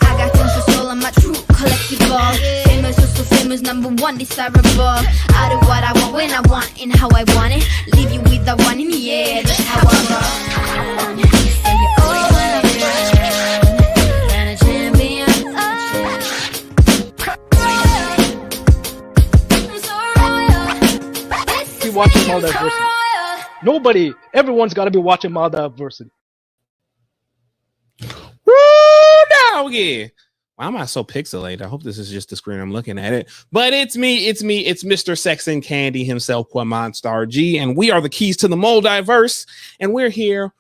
I got tons of soul on my true collectible. Famous, so famous, number one, desirable. I do what I want, when I want, and how I want it. Leave you with the one in the air, that's how I roll. And you always wanna be mine. And a champion. I'm so royal. Be watching Multiversity. Nobody, everyone's got to be watching Multiversity. Woo, doggy. Why am I so pixelated? I hope this is just the screen I'm looking at it. But it's me. It's Mr. Sex and Candy himself, Quamon Star G, and we are the keys to the Moldiverse, and we're here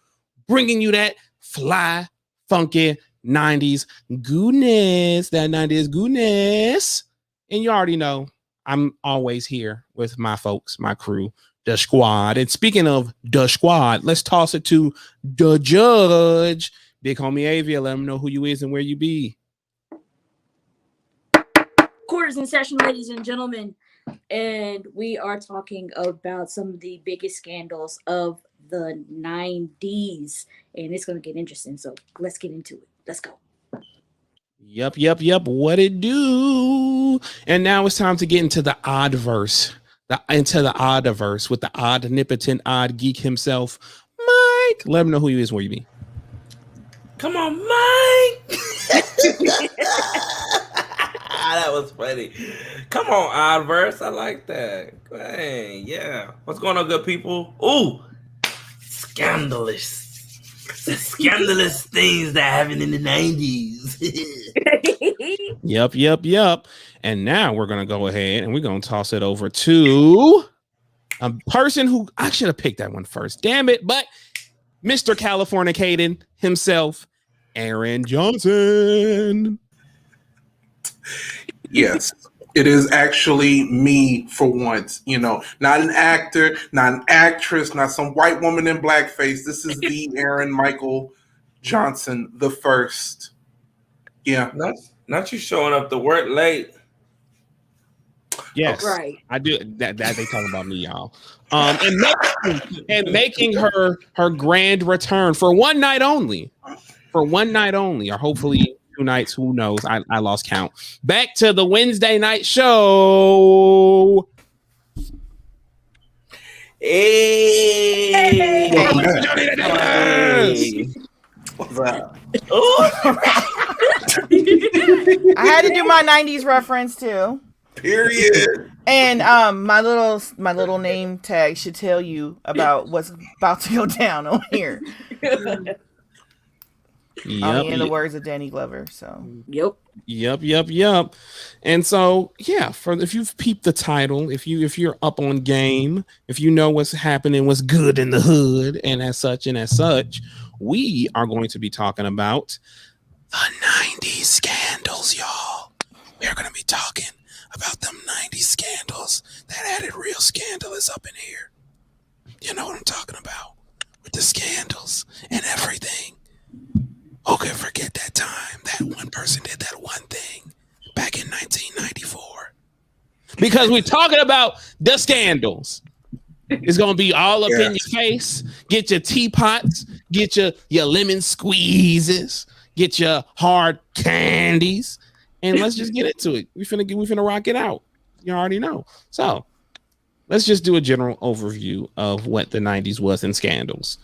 bringing you that fly, funky 90s goodness, that 90s goodness. And you already know I'm always here with my folks, my crew, the squad. And speaking of the squad, let's toss it to the judge. Big homie Avia, let him know who you is and where you be. Quarters in session, ladies and gentlemen, and we are talking about some of the biggest scandals of the 90s, and it's going to get interesting, so let's get into it. Let's go. Yep. What it do? And now it's time to get into the oddverse, into the oddiverse with the omnipotent odd geek himself, Mike. Let him know who you is, where you be. Come on, Mike. That was funny. Come on, Oddverse. I like that. Hey, yeah. What's going on, good people? Ooh, scandalous. The scandalous things that happened in the 90s. Yep. And now we're going to go ahead and we're going to toss it over to a person who I should have picked that one first. Damn it. But Mr. Californicated himself, Aaron Johnson. Yes, it is actually me for once. You know, not an actor, not an actress, not some white woman in blackface. This is the Aaron Michael Johnson the first. Yeah. Not you showing up to work late. Yes, right. I do. That they talking about me, y'all. And making her grand return for one night only. For one night only, or hopefully 2 nights. Who knows? I lost count. Back to the Wednesday night show. Hey. What's up? I had to do my 90s reference too. Period. And my little name tag should tell you about what's about to go down on here. In the words of Danny Glover. So Yep. And so if you've peeped the title, if you're up on game, if you know what's happening, what's good in the hood, and as such, we are going to be talking about the 90s scandals, y'all. We're going to be talking about them 90s scandals that added real scandalous up in here. You know what I'm talking about with the scandals and everything. Who can forget that time that one person did that one thing back in 1994? Because we're talking about the scandals. It's going to be all up in your face. Get your teapots, get your lemon squeezes, get your hard candies, and let's just get into it. We finna rock it out. You already know. So let's just do a general overview of what the 90s was in scandals.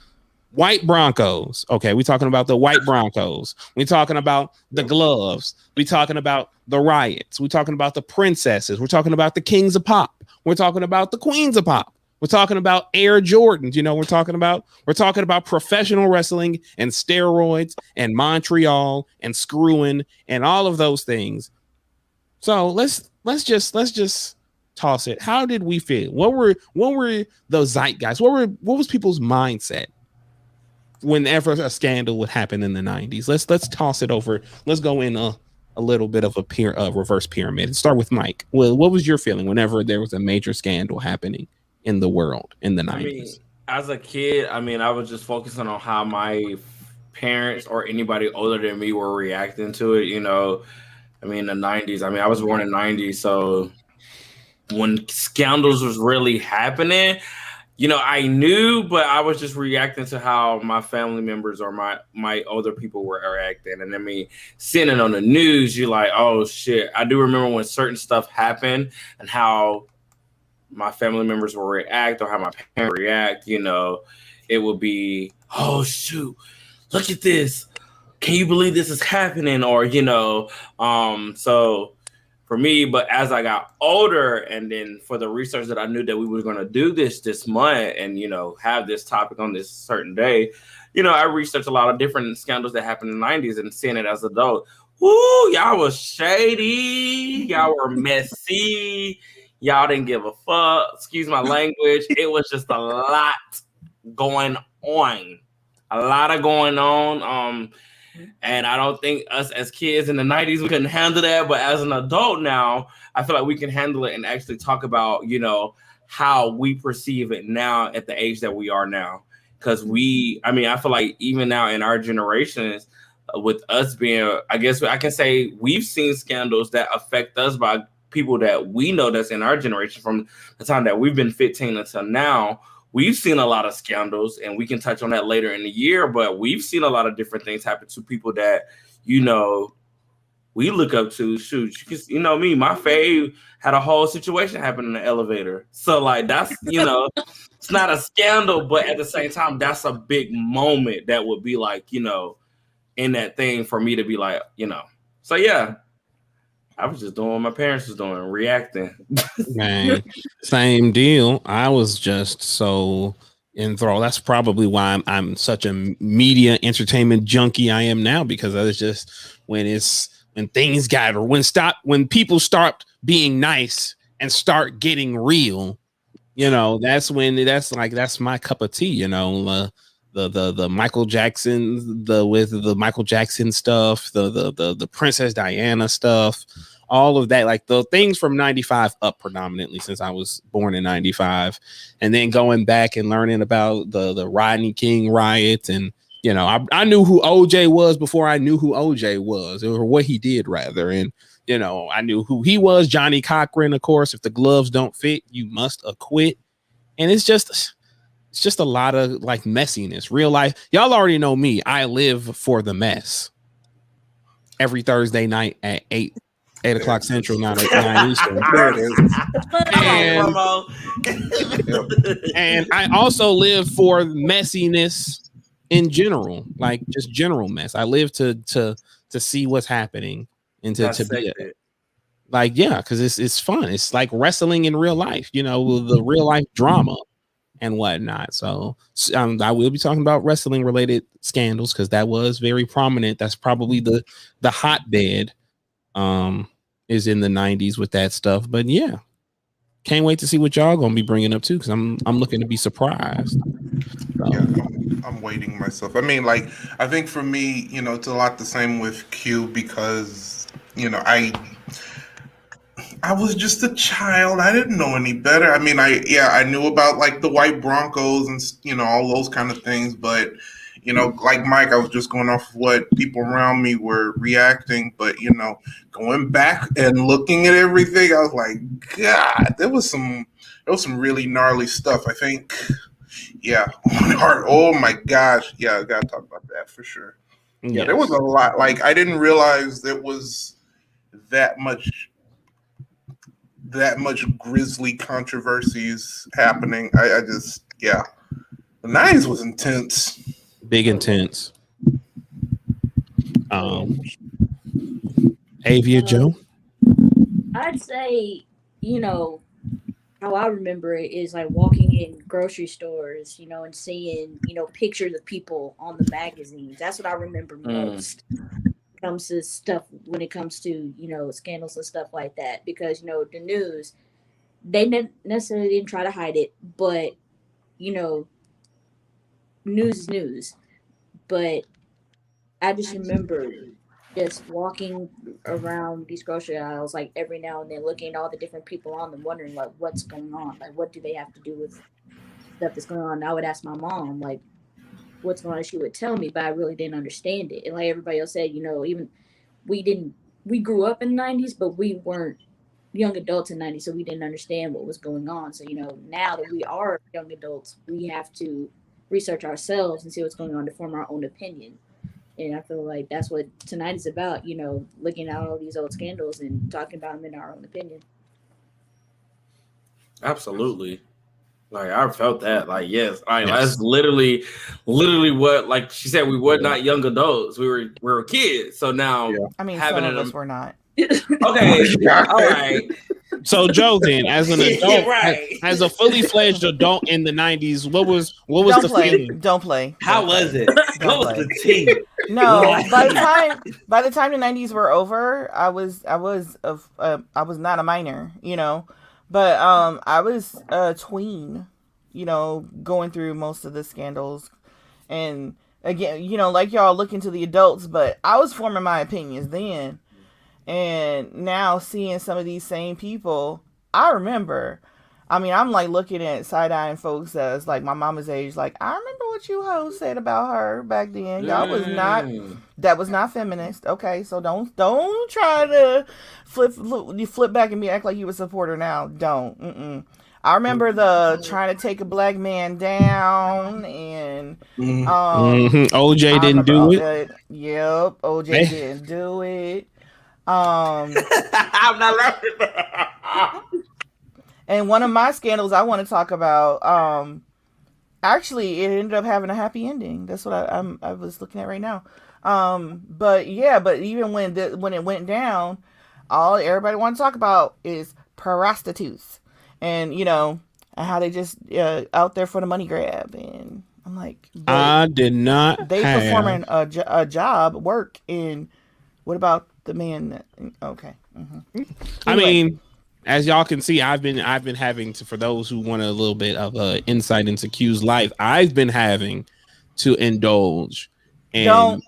White Broncos. Okay, we're talking about the white Broncos. We're talking about the gloves. We're talking about the riots. We're talking about the princesses. We're talking about the kings of pop. We're talking about the queens of pop. We're talking about Air Jordans. You know, we're talking about professional wrestling and steroids and Montreal and screwing and all of those things. So let's just toss it. How did we feel? What were the zeitgeist? What was people's mindset whenever a scandal would happen in the 90s? Let's toss it over. Let's go in a little bit of a reverse pyramid. Start with Mike. Well, what was your feeling whenever there was a major scandal happening in the world in the 90s? I mean, as a kid, I was just focusing on how my parents or anybody older than me were reacting to it. You know, the 90s. I was born in 90s, so when scandals was really happening, I knew, but I was just reacting to how my family members or my older people were reacting. And I mean, seeing it on the news, you're like, oh shit. I do remember when certain stuff happened and how my family members will react or how my parents react, it would be, oh shoot, look at this. Can you believe this is happening? Or, so for me, but as I got older and then for the research that I knew that we were going to do this month and, have this topic on this certain day, I researched a lot of different scandals that happened in the 90s and seeing it as an adult. Woo, y'all was shady. Y'all were messy. Y'all didn't give a fuck. Excuse my language. It was just a lot going on. A lot of going on. And I don't think us as kids in the 90s, we couldn't handle that. But as an adult now, I feel like we can handle it and actually talk about, how we perceive it now at the age that we are now. Because I feel like even now in our generations, with us being, I guess I can say we've seen scandals that affect us by people that we know that's in our generation from the time that we've been 15 until now. We've seen a lot of scandals, and we can touch on that later in the year, but we've seen a lot of different things happen to people that, we look up to. Shoot, me, my fave had a whole situation happen in the elevator. So, like, that's, it's not a scandal, but at the same time, that's a big moment that would be like, in that thing for me to be like, So, yeah. I was just doing what my parents was doing, reacting. Man, same deal. I was just so enthralled. That's probably why I'm such a media entertainment junkie I am now, because I was just when people start being nice and start getting real, that's my cup of tea, the Michael Jackson, with the Michael Jackson stuff, the Princess Diana stuff, all of that, like the things from 95 up predominantly, since I was born in 95, and then going back and learning about the Rodney King riots. And, I knew who OJ was before I knew who OJ was, or what he did rather. And, I knew who he was, Johnny Cochran, of course. If the gloves don't fit, you must acquit. And it's just a lot of like messiness, real life. Y'all already know me. I live for the mess. Every Thursday night at 8 o'clock Central, 9 Eastern. There it is. And I also live for messiness in general, like just general mess. I live to see what's happening and to be it. Like, yeah, because it's fun. It's like wrestling in real life, the real life drama and whatnot. So I will be talking about wrestling related scandals because that was very prominent. That's probably the hotbed is in the 90s with that stuff. But yeah, can't wait to see what y'all gonna be bringing up too, because I'm looking to be surprised. So. Yeah, I'm waiting myself. I mean, like, I think for me, it's a lot the same with Q because I was just a child. I didn't know any better. I mean, I knew about like the white Broncos and all those kind of things, but like Mike, I was just going off of what people around me were reacting. But going back and looking at everything, I was like, God, there was some really gnarly stuff. I think, yeah, on Hart. Oh my gosh, yeah, I gotta talk about that for sure. Yes. Yeah, there was a lot. Like, I didn't realize there was that much grisly controversies happening. I just, yeah, the 90s was intense. Big intense. Avia Joe? I'd say, how I remember it is like walking in grocery stores, and seeing, pictures of people on the magazines. That's what I remember most. Comes to stuff when it comes to scandals and stuff like that, because the news, they necessarily didn't try to hide it, but news is news. But I just remember just walking around these grocery aisles like every now and then, looking at all the different people on them, wondering like what's going on, like what do they have to do with stuff that's going on. And I would ask my mom like what's going on. She would tell me, but I really didn't understand it. And like everybody else said, even we grew up in the 90s, but we weren't young adults in the 90s, so we didn't understand what was going on. So, now that we are young adults, we have to research ourselves and see what's going on to form our own opinion. And I feel like that's what tonight is about, looking at all these old scandals and talking about them in our own opinion. Absolutely. Like, I felt that. Like, yes. That's literally what, like she said, we were not young adults. We were kids. So now, I mean, having some of us were not. Okay. All right. So Joe, then, as an adult, right. as a fully fledged adult in the 90s, what was the feeling? Don't play. How was it? What was the tea? No, by the time the 90s were over, I was not a minor, but I was a tween, going through most of the scandals, and again, like y'all looking to the adults, but I was forming my opinions then. And now seeing some of these same people, I remember, I'm like looking at side-eyeing folks that's like my mama's age, like, I remember what you hoes said about her back then. Y'all was that was not feminist. Okay, so don't try to flip back and act like you a supporter now. Don't. I remember the trying to take a black man down, and OJ didn't do it. Yep, OJ didn't do it. I'm not laughing. And one of my scandals I want to talk about, actually, it ended up having a happy ending. That's what I was looking at right now. But even when it went down, all everybody want to talk about is prostitutes, and how they just out there for the money grab. And I'm like, I did not. They performing a job work in. What about the man that? Okay. Mm-hmm. I mean, as y'all can see, I've been having to, for those who want a little bit of insight into Q's life, I've been having to indulge. And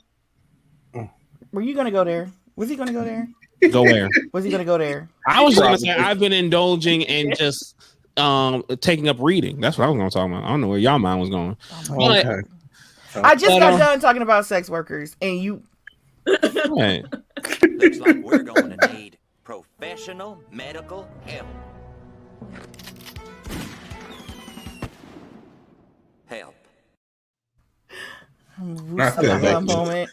were you gonna go there? Was he gonna go there? Go where? Was he gonna go there? I was gonna say I've been indulging and just taking up reading. That's what I was gonna talk about. I don't know where y'all mind was going. Okay. I just got done talking about sex workers, and you. Right. Looks like we're going to need professional medical help. Moment.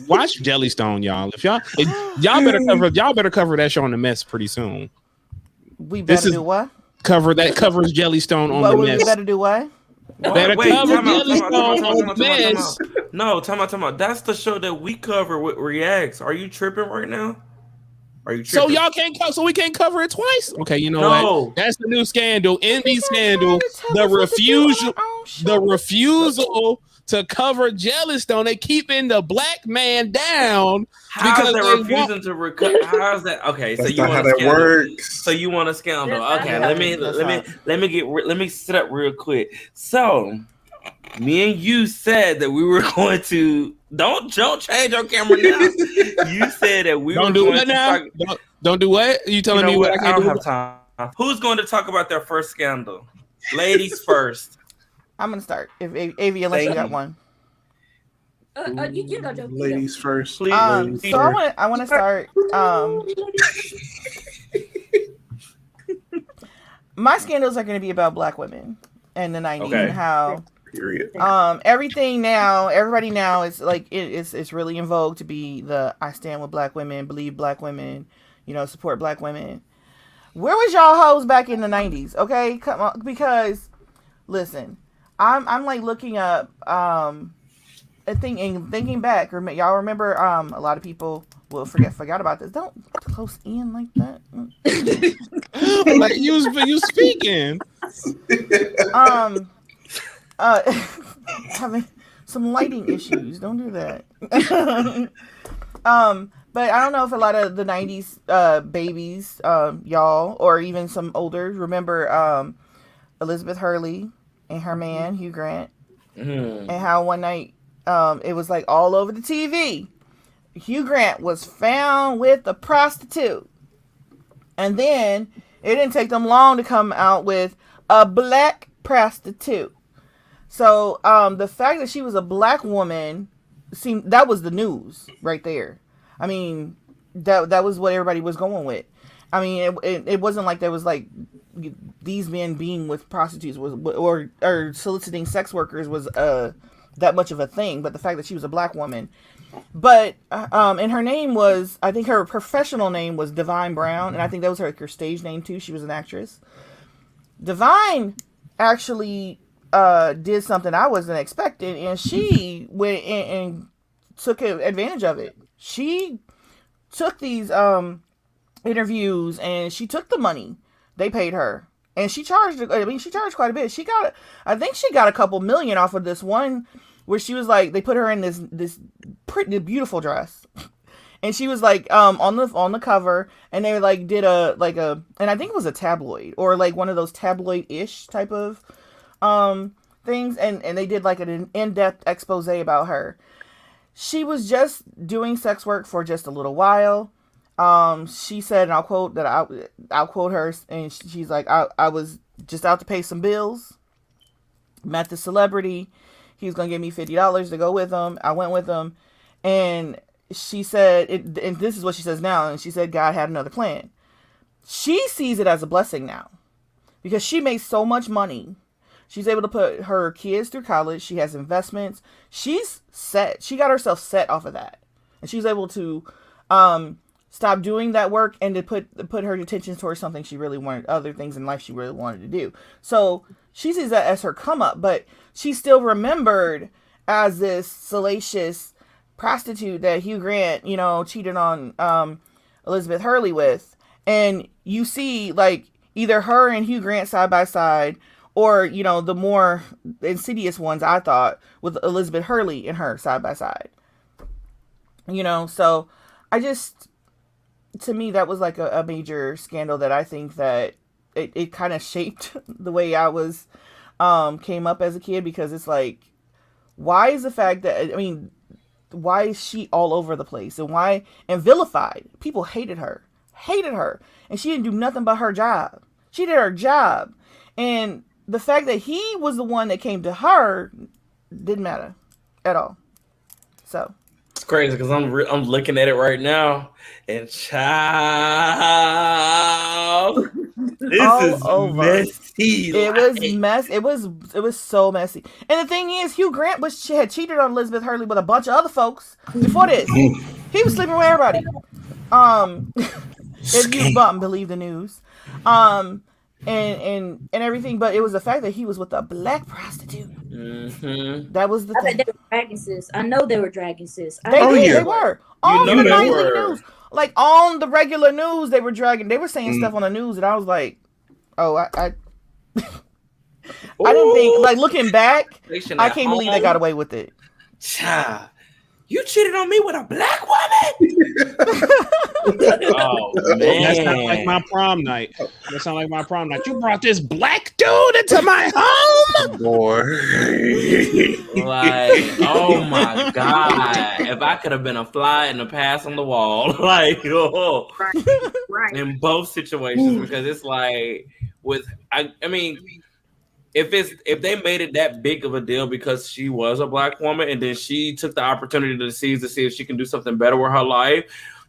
Watch Jellystone, y'all. If y'all better cover that show on the mess pretty soon. We better do what? Covers Jellystone on the mess. We better do what? Better cover Jellystone on the mess. No, time out. That's the show that we cover with Reacts. Are you tripping right now? Are you tripping? So we can't cover it twice? Okay, you know what? That's the new scandal. Indie scandal. The refusal to cover Jellystone. They keeping the black man down. How is that refusing to recover? How is that? Okay, so you want a scandal. Works. So you want a scandal. Okay, let me sit up real quick. So me and you said that we were going to don't change your camera now. You said that we don't were do going what now. Don't do what? You telling me what I can't do? Have time. Who's going to talk about their first scandal? Ladies first. I'm gonna start. If Avi, unless you got one. You go, Joe. Ladies first, please. So I want to start. My scandals are going to be about black women in the 90s and how. Period. Everything now, everybody now is like it's really in vogue to be the I stand with black women, believe black women, support black women. Where was y'all hoes back in the 90s? Okay, come on, because listen, I'm like looking up thinking back. Y'all remember a lot of people will forgot about this. Don't close in like that. Like you speaking. Having some lighting issues. Don't do that. But I don't know if a lot of the 90s babies, y'all, or even some older, remember Elizabeth Hurley and her man, Hugh Grant, and how one night it was like all over the TV. Hugh Grant was found with a prostitute. And then it didn't take them long to come out with a black prostitute. So the fact that she was a black woman that was the news right there. I mean, that was what everybody was going with. I mean, it wasn't like there was like these men being with prostitutes was or soliciting sex workers was that much of a thing. But the fact that she was a black woman, but and her name was, I think her professional name was Divine Brown, and I think that was her stage name too. She was an actress. Divine actually did something I wasn't expecting, and she went and took advantage of it. She took these interviews and she took the money they paid her, and she charged quite a bit. I think she got a couple million off of this one where she was like, they put her in this pretty beautiful dress, and she was like on the cover, and they like did and I think it was a tabloid or like one of those tabloid-ish type of things, and they did like an in-depth expose about her. She was just doing sex work for just a little while. She said, and I'll quote her, and she's like, I was just out to pay some bills, met the celebrity, he was gonna give me $50 to go with him. I went with him, and she said, and this is what she says now, and she said God had another plan. She sees it as a blessing now, because she makes so much money. She's able to put her kids through college. She has investments. She's set. She got herself set off of that, and she's able to stop doing that work and to put her attention towards something she really wanted, other things in life she really wanted to do. So she sees that as her come up, but she's still remembered as this salacious prostitute that Hugh Grant, cheated on Elizabeth Hurley with. And you see like either her and Hugh Grant side by side, or, the more insidious ones, I thought, with Elizabeth Hurley and her side by side. So to me, that was like a major scandal that I think that it kind of shaped the way I was, came up as a kid, because it's like, why is the fact that, why is she all over the place, and vilified? People hated her, and she didn't do nothing but her job. She did her job, and the fact that he was the one that came to her didn't matter at all. So it's crazy because I'm looking at it right now, and child, this is messy. It was so messy. And the thing is, Hugh Grant had cheated on Elizabeth Hurley with a bunch of other folks before this. He was sleeping with everybody. If you believe the news. And everything, but it was the fact that he was with a black prostitute. Mm-hmm. That was the thing. They were dragging sis. I know they were dragging sis. They were on the nightly news, like on the regular news. They were dragging. They were saying stuff on the news, and I was like, "Oh, I didn't think." Like looking back, I can't believe they got away with it. Child, you cheated on me with a black woman? Oh man, that sounds like my prom night. You brought this black dude into my home, boy. Like, oh my god! If I could have been a fly in the pass on the wall, like, right. In both situations, because it's like if they made it that big of a deal because she was a black woman and then she took the opportunity to see if she can do something better with her life,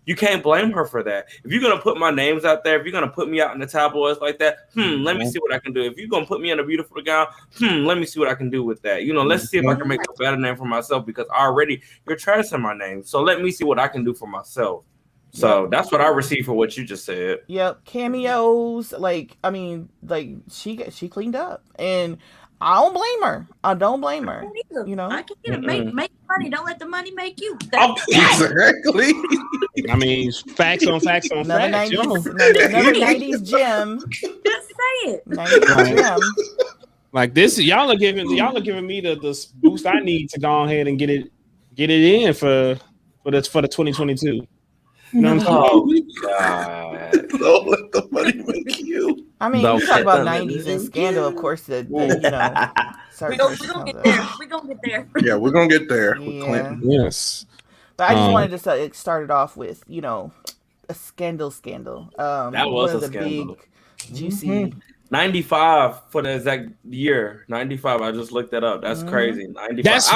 you can't blame her for that. If you're going to put my names out there, if you're going to put me out in the tabloids like that, let me see what I can do. If you're going to put me in a beautiful gown, let me see what I can do with that. Let's see if I can make a better name for myself, because already you're trashing my name. So let me see what I can do for myself. So that's what I received for what you just said. Yep, cameos. She cleaned up, and I don't blame her. I can't get it. Make money. Don't let the money make you. Exactly. Facts on facts on another facts. 90s gem. Just say it. 90s gem. Like this, y'all are giving me the boost I need to go ahead and get it in for the 2022. You know what I'm saying? God. Don't let the money make you. You talk about 90s and scandal, of course, that we're gonna get there. We're gonna get there. Yeah, we're gonna get there. Yeah. Yes. But I just wanted to start it off with, a scandal. That was a scandal. Big, juicy. 95 for the exact year. 95. I just looked that up. That's crazy. 95.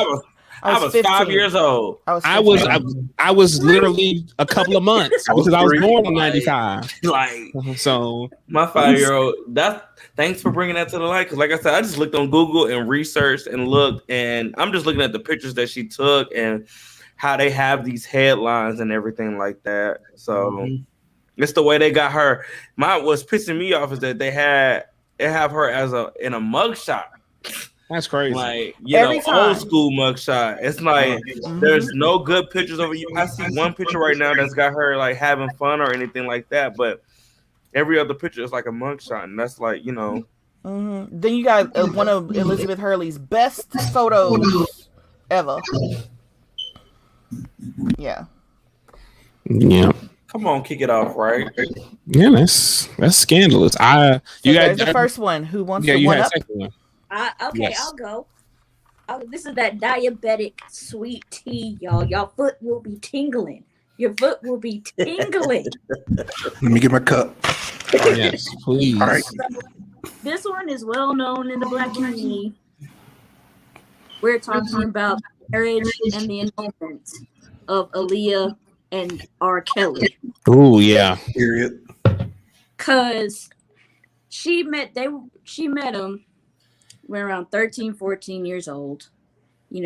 I was 5 years old. I was literally a couple of months because I was born in 95. Like, so my 5-year-old. Thanks for bringing that to the light. Because, like I said, I just looked on Google and researched and looked, and I'm just looking at the pictures that she took and how they have these headlines and everything like that. So it's the way they got her. What's pissing me off is that they have her in a mugshot. That's crazy. Like, old school mugshot. It's like there's no good pictures of you. I see one picture right now that's got her like having fun or anything like that, but every other picture is like a mugshot, and that's like, Then you got one of Elizabeth Hurley's best photos ever. Yeah. Come on, kick it off, right? Yeah, that's scandalous. You got the first one. Who wants to one up? Second one. Okay, yes. I'll go. This is that diabetic sweet tea, y'all. Y'all foot will be tingling. Your foot will be tingling. Let me get my cup. Yes, please. All right. This one is well known in the Black community. We're talking about marriage and the annulment of Aaliyah and R. Kelly. Oh yeah. Period. Cause she met him when around 13, 14 years old, she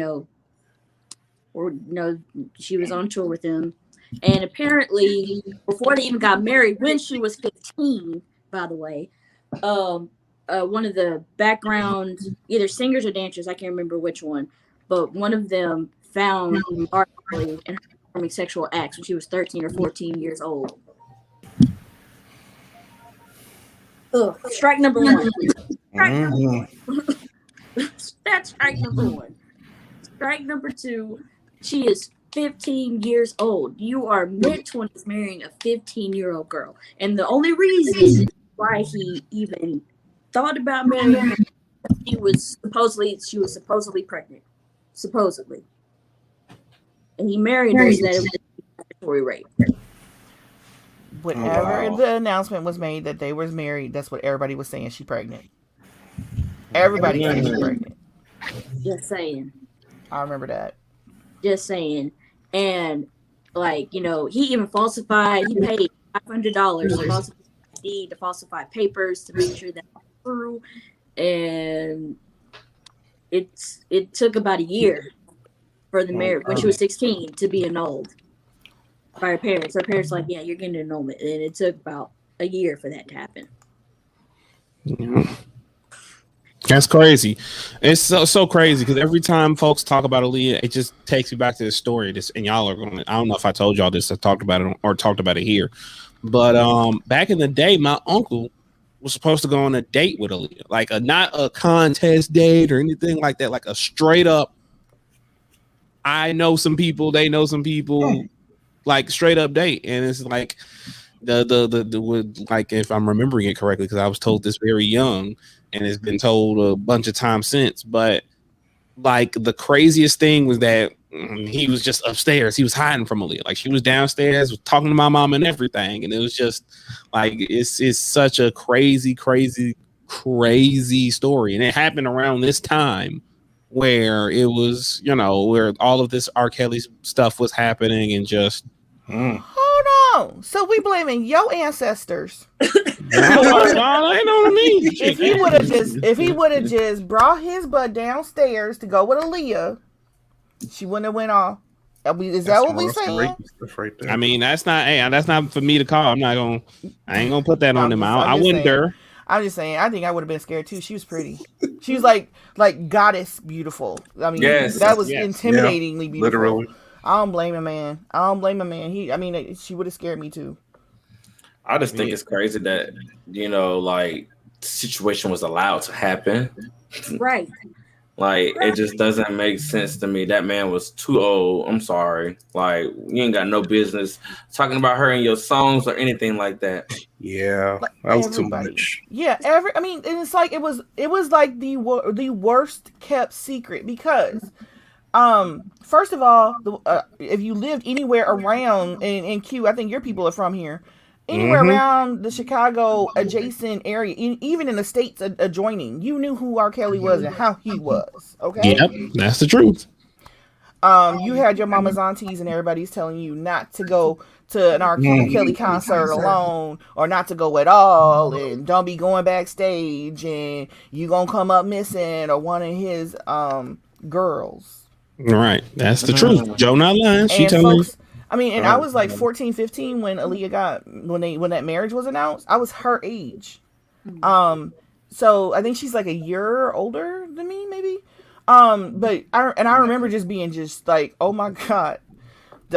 was on tour with him. And apparently before they even got married, when she was 15, by the way, one of the background, either singers or dancers, I can't remember which one, but one of them found R. Kelly and her performing sexual acts when she was 13 or 14 years old. Strike number one. That's strike number one. Strike number two, she is 15 years old. You are mid-20s marrying a 15-year-old girl. And the only reason why he even thought about marrying her, she was supposedly pregnant. Supposedly. And he married her so that it was statutory rape. Whenever the announcement was made that they was married, that's what everybody was saying. She's pregnant. Everybody said she's pregnant. Just saying. I remember that. Just saying. And he even falsified. He paid $500 to falsify papers to make sure that was true. And it took about a year for the marriage when she was 16 to be annulled by her parents. Her parents were like, yeah, you're getting an annulment, and it took about a year for that to happen. Yeah. That's crazy. It's so crazy because every time folks talk about Aaliyah, it just takes me back to this story. And y'all are going. I don't know if I told y'all this. I talked about it here. But back in the day, my uncle was supposed to go on a date with Aaliyah, like not a contest date or anything like that, like a straight up. I know some people, they know some people, like straight up date, and it's like the like if I'm remembering it correctly, because I was told this very young. And it's been told a bunch of times since, but like the craziest thing was that he was just upstairs. He was hiding from Aaliyah. Like she was downstairs, was talking to my mom and everything. And it was just like, it's such a crazy story. And it happened around this time where it was, where all of this R. Kelly stuff was happening and just. Hold on. So we blaming your ancestors. If he would have just brought his butt downstairs to go with Aaliyah, she wouldn't have went off. Is that what we saying? Right there. I mean, that's not for me to call. I ain't gonna put that on him. I wouldn't dare. I'm just saying. I think I would have been scared too. She was pretty. She was like goddess beautiful. I mean, that was intimidatingly beautiful. Literally. I don't blame a man. She would have scared me too. I just think it's crazy that, the situation was allowed to happen. Right. It just doesn't make sense to me. That man was too old. I'm sorry. You ain't got no business talking about her in your songs or anything like that. Yeah, that was too much. Yeah, and it's like it was like the worst kept secret because first of all, if you lived anywhere around in Q, I think your people are from here. Anywhere around the Chicago adjacent area, even in the states adjoining, you knew who R. Kelly was and how he was. Okay. Yep, that's the truth. You had your mama's aunties and everybody's telling you not to go to an R. Kelly concert alone, or not to go at all, and don't be going backstage, and you gonna come up missing, or one of his girls. Right, that's the truth. Joe not lying. She And telling me. folks, I mean, and I was like 14, 15 when Aaliyah when that marriage was announced. I was her age. So I think she's like a year older than me, maybe. But I remember just being just like, oh my God,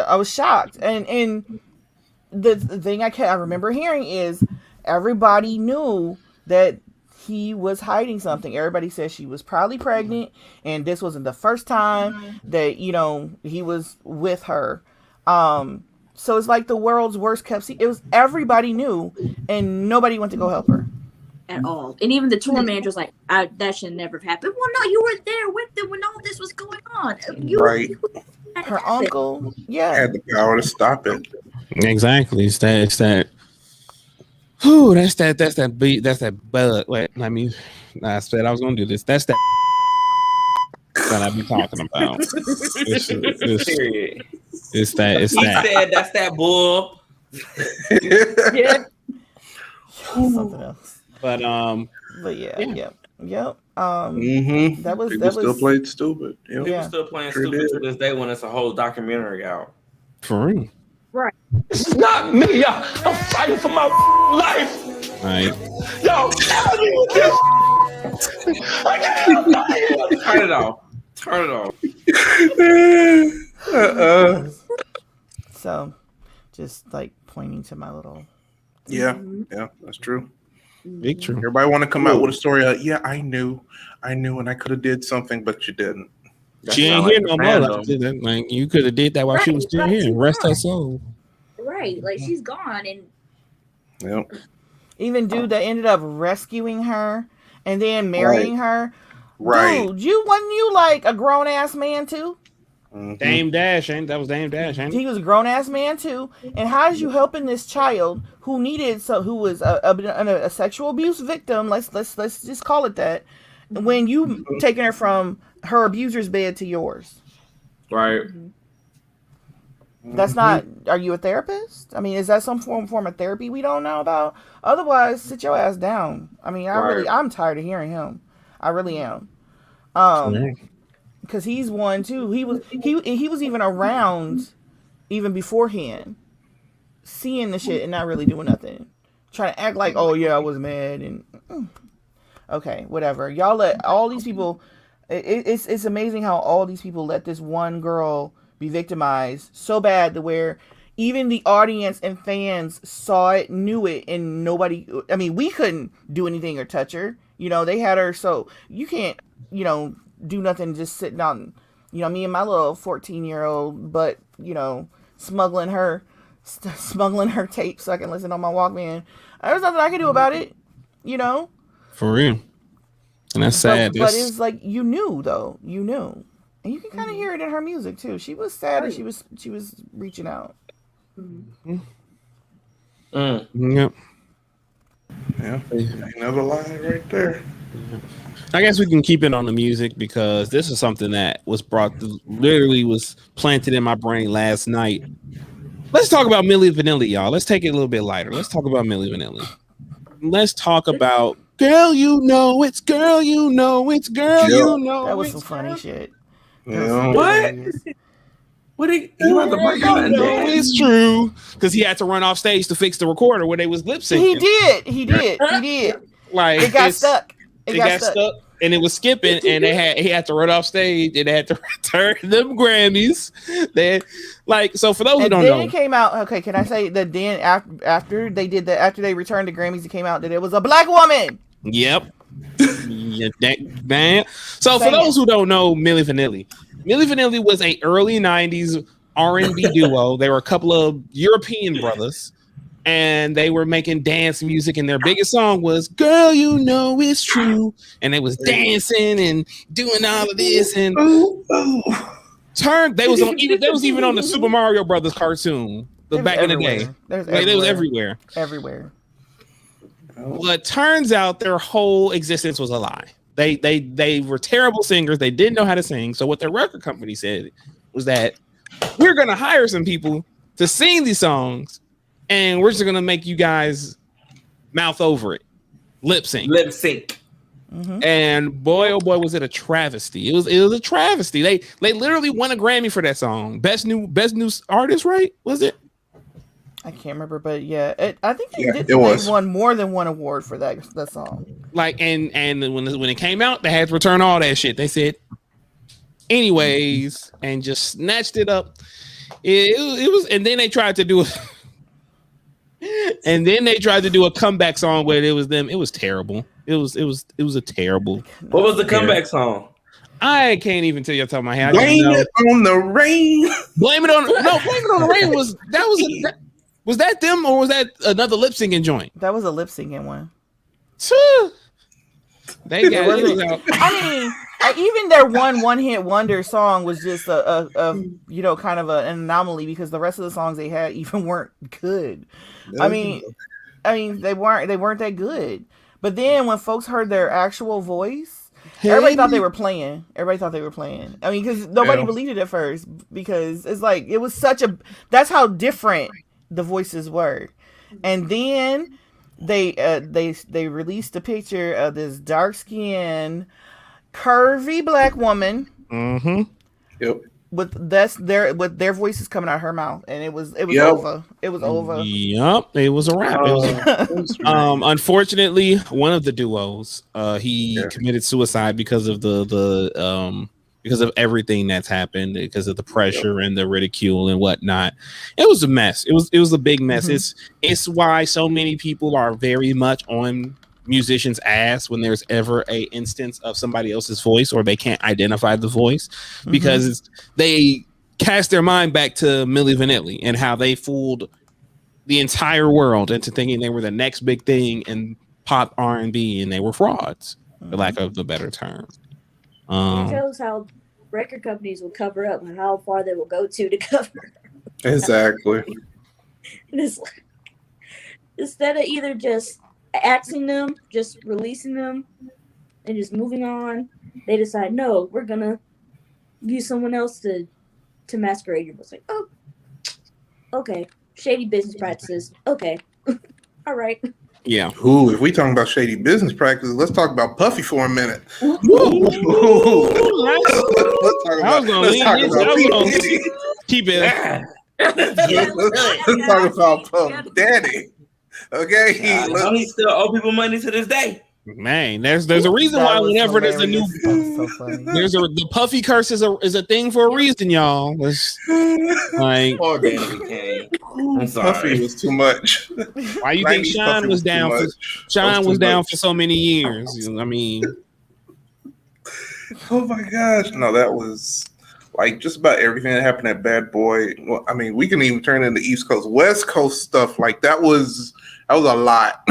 I was shocked. And the thing I remember hearing is everybody knew that he was hiding something. Everybody said she was probably pregnant, and this wasn't the first time that, you know, he was with her. So it's like the world's worst kept secret. It was, everybody knew, and nobody went to go help her at all. And even the tour manager was like, that should never have happened. Well, no, you were there with them when all this was going on. Right. Her uncle, had the power to stop it. Exactly. It's that. Whew, that's that beat. That's that bud. Wait, I mean, I said I was gonna do this. That's that that I be talking about. It's that. He said that's that bull. yeah. Something else. But yeah. That was People still played stupid. People still playing stupid to this day when it's a whole documentary out. For real. Right. It's not me. I'm fighting for my life. Right. Yo, Turn it off. Turn it off. So, just like pointing to my little. Yeah, that's true. Big true. Everybody want to come out with a story like, yeah, I knew, and I could have did something, but you didn't. She ain't here no more. Like, you could have did that while she was still here. Rest her soul. Right, like she's gone, and even dude that ended up rescuing her and then marrying her. Right. Dude, wasn't you like a grown ass man too? Dame Dash, that was Dame Dash, ain't he was a grown ass man too. And how did you helping this child who was a sexual abuse victim? Let's just call it that. When you taking her from her abuser's bed to yours, right? That's not. Are you a therapist? I mean, is that some form of therapy we don't know about? Otherwise, sit your ass down. I mean, I'm tired of hearing him. I really am. Because he's one too. He was even around even beforehand, seeing the shit and not really doing nothing, trying to act like, oh yeah, I was mad and okay, whatever. Y'all let all these people. It's amazing how all these people let this one girl be victimized so bad to where even the audience and fans saw it, knew it, and nobody. I mean, we couldn't do anything or touch her. You know, they had her, so you can't. You know. Do nothing, just sitting on, you know, me and my little 14-year-old, but you know, smuggling her tape so I can listen on my Walkman. There's nothing I can do about it, you know. For real, and that's sad. But it's like you knew, and you can kind of hear it in her music too. She was sad, and she was reaching out. Yep. Yeah, another line right there. I guess we can keep it on the music because this is something that was literally was planted in my brain last night. Let's talk about Milli Vanilli, y'all. Let's take it a little bit lighter. Let's talk about Milli Vanilli. Let's talk about girl, you know it's girl, you know it's girl, you know. That was some funny shit. Yeah. What he want to break out and dance? It's true because he had to run off stage to fix the recorder where they was lip syncing. He did. Like it got stuck. It got stuck. And it was skipping, and he had to run off stage, and they had to return them Grammys. So for those who don't know, it came out. Okay, can I say that then after they returned the Grammys, it came out that it was a black woman. Yep. So for those who don't know, Milli Vanilli was a early '90s R&B duo. They were a couple of European brothers. And they were making dance music, and their biggest song was "Girl, You Know It's True," and they was dancing and doing all of this. And they was even on the Super Mario Brothers cartoon back in the day. They was everywhere. But turns out their whole existence was a lie. They were terrible singers. They didn't know how to sing. So what their record company said was that we're going to hire some people to sing these songs, and we're just going to make you guys mouth over it, lip sync. Mm-hmm. And boy, oh boy, was it a travesty! It was a travesty. They literally won a Grammy for that song, best new artist, right? Was it? I can't remember, but yeah, I think they won more than one award for that song. Like, and when it came out, they had to return all that shit. They said, anyways, and just snatched it up. It was, and then they tried to do it. And then they tried to do a comeback song where it was them. It was terrible. It was a terrible. What was the comeback song? I can't even tell you off the top of my head. Blame it on the rain. Blame it on the rain was that them or was that another lip syncing joint? That was a lip syncing one. They got it out. I mean, even their one hit wonder song was just a kind of an anomaly because the rest of the songs they had even weren't good. I mean they weren't that good. But then when folks heard their actual voice, everybody thought they were playing. I mean, because nobody believed it at first because it's like it was that's how different the voices were. And then they released a picture of this dark skinned, curvy black woman. Mm-hmm. Yep. With their voices coming out of her mouth, and it was over. It was over. Yep, it was a wrap. Unfortunately, one of the duos, he committed suicide because of because of everything that's happened, because of the pressure and the ridicule and whatnot. It was a mess. It was a big mess. Mm-hmm. It's why so many people are very much on musicians' ass when there's ever a instance of somebody else's voice or they can't identify the voice, because they cast their mind back to Milli Vanilli and how they fooled the entire world into thinking they were the next big thing in pop R&B, and they were frauds, for lack of the better term. It shows how record companies will cover up and how far they will go to cover. Exactly. It's like, instead of either just axing them, just releasing them, and just moving on, they decide, no, we're gonna use someone else to masquerade. It's like, oh, okay, shady business practices. Okay, all right. Yeah. Ooh, if we talking about shady business practices, let's talk about Puffy for a minute. Let's keep it. Let's talk about Puff Daddy. Okay, he still owe people money to this day. Man, there's a reason why whenever there's a new the Puffy curse is a thing for a reason, y'all. It's like poor Danny became. I'm sorry. Puffy was too much. Why you think Sean was down for for so many years? I mean, oh my gosh, no, that was like just about everything that happened at Bad Boy. Well, I mean, we can even turn into East Coast, West Coast stuff. Like that was a lot.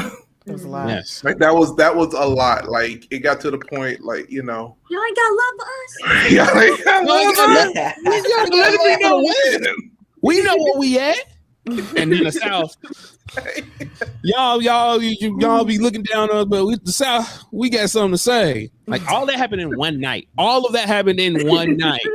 It was a lot. Yes. Like that was a lot. Like it got to the point, like, you know. Y'all ain't got love us. Y'all ain't got love us. We gotta let it be known. We know where we at. And in the South, y'all be looking down on us, but the South, we got something to say. Like all that happened in one night. All of that happened in one night.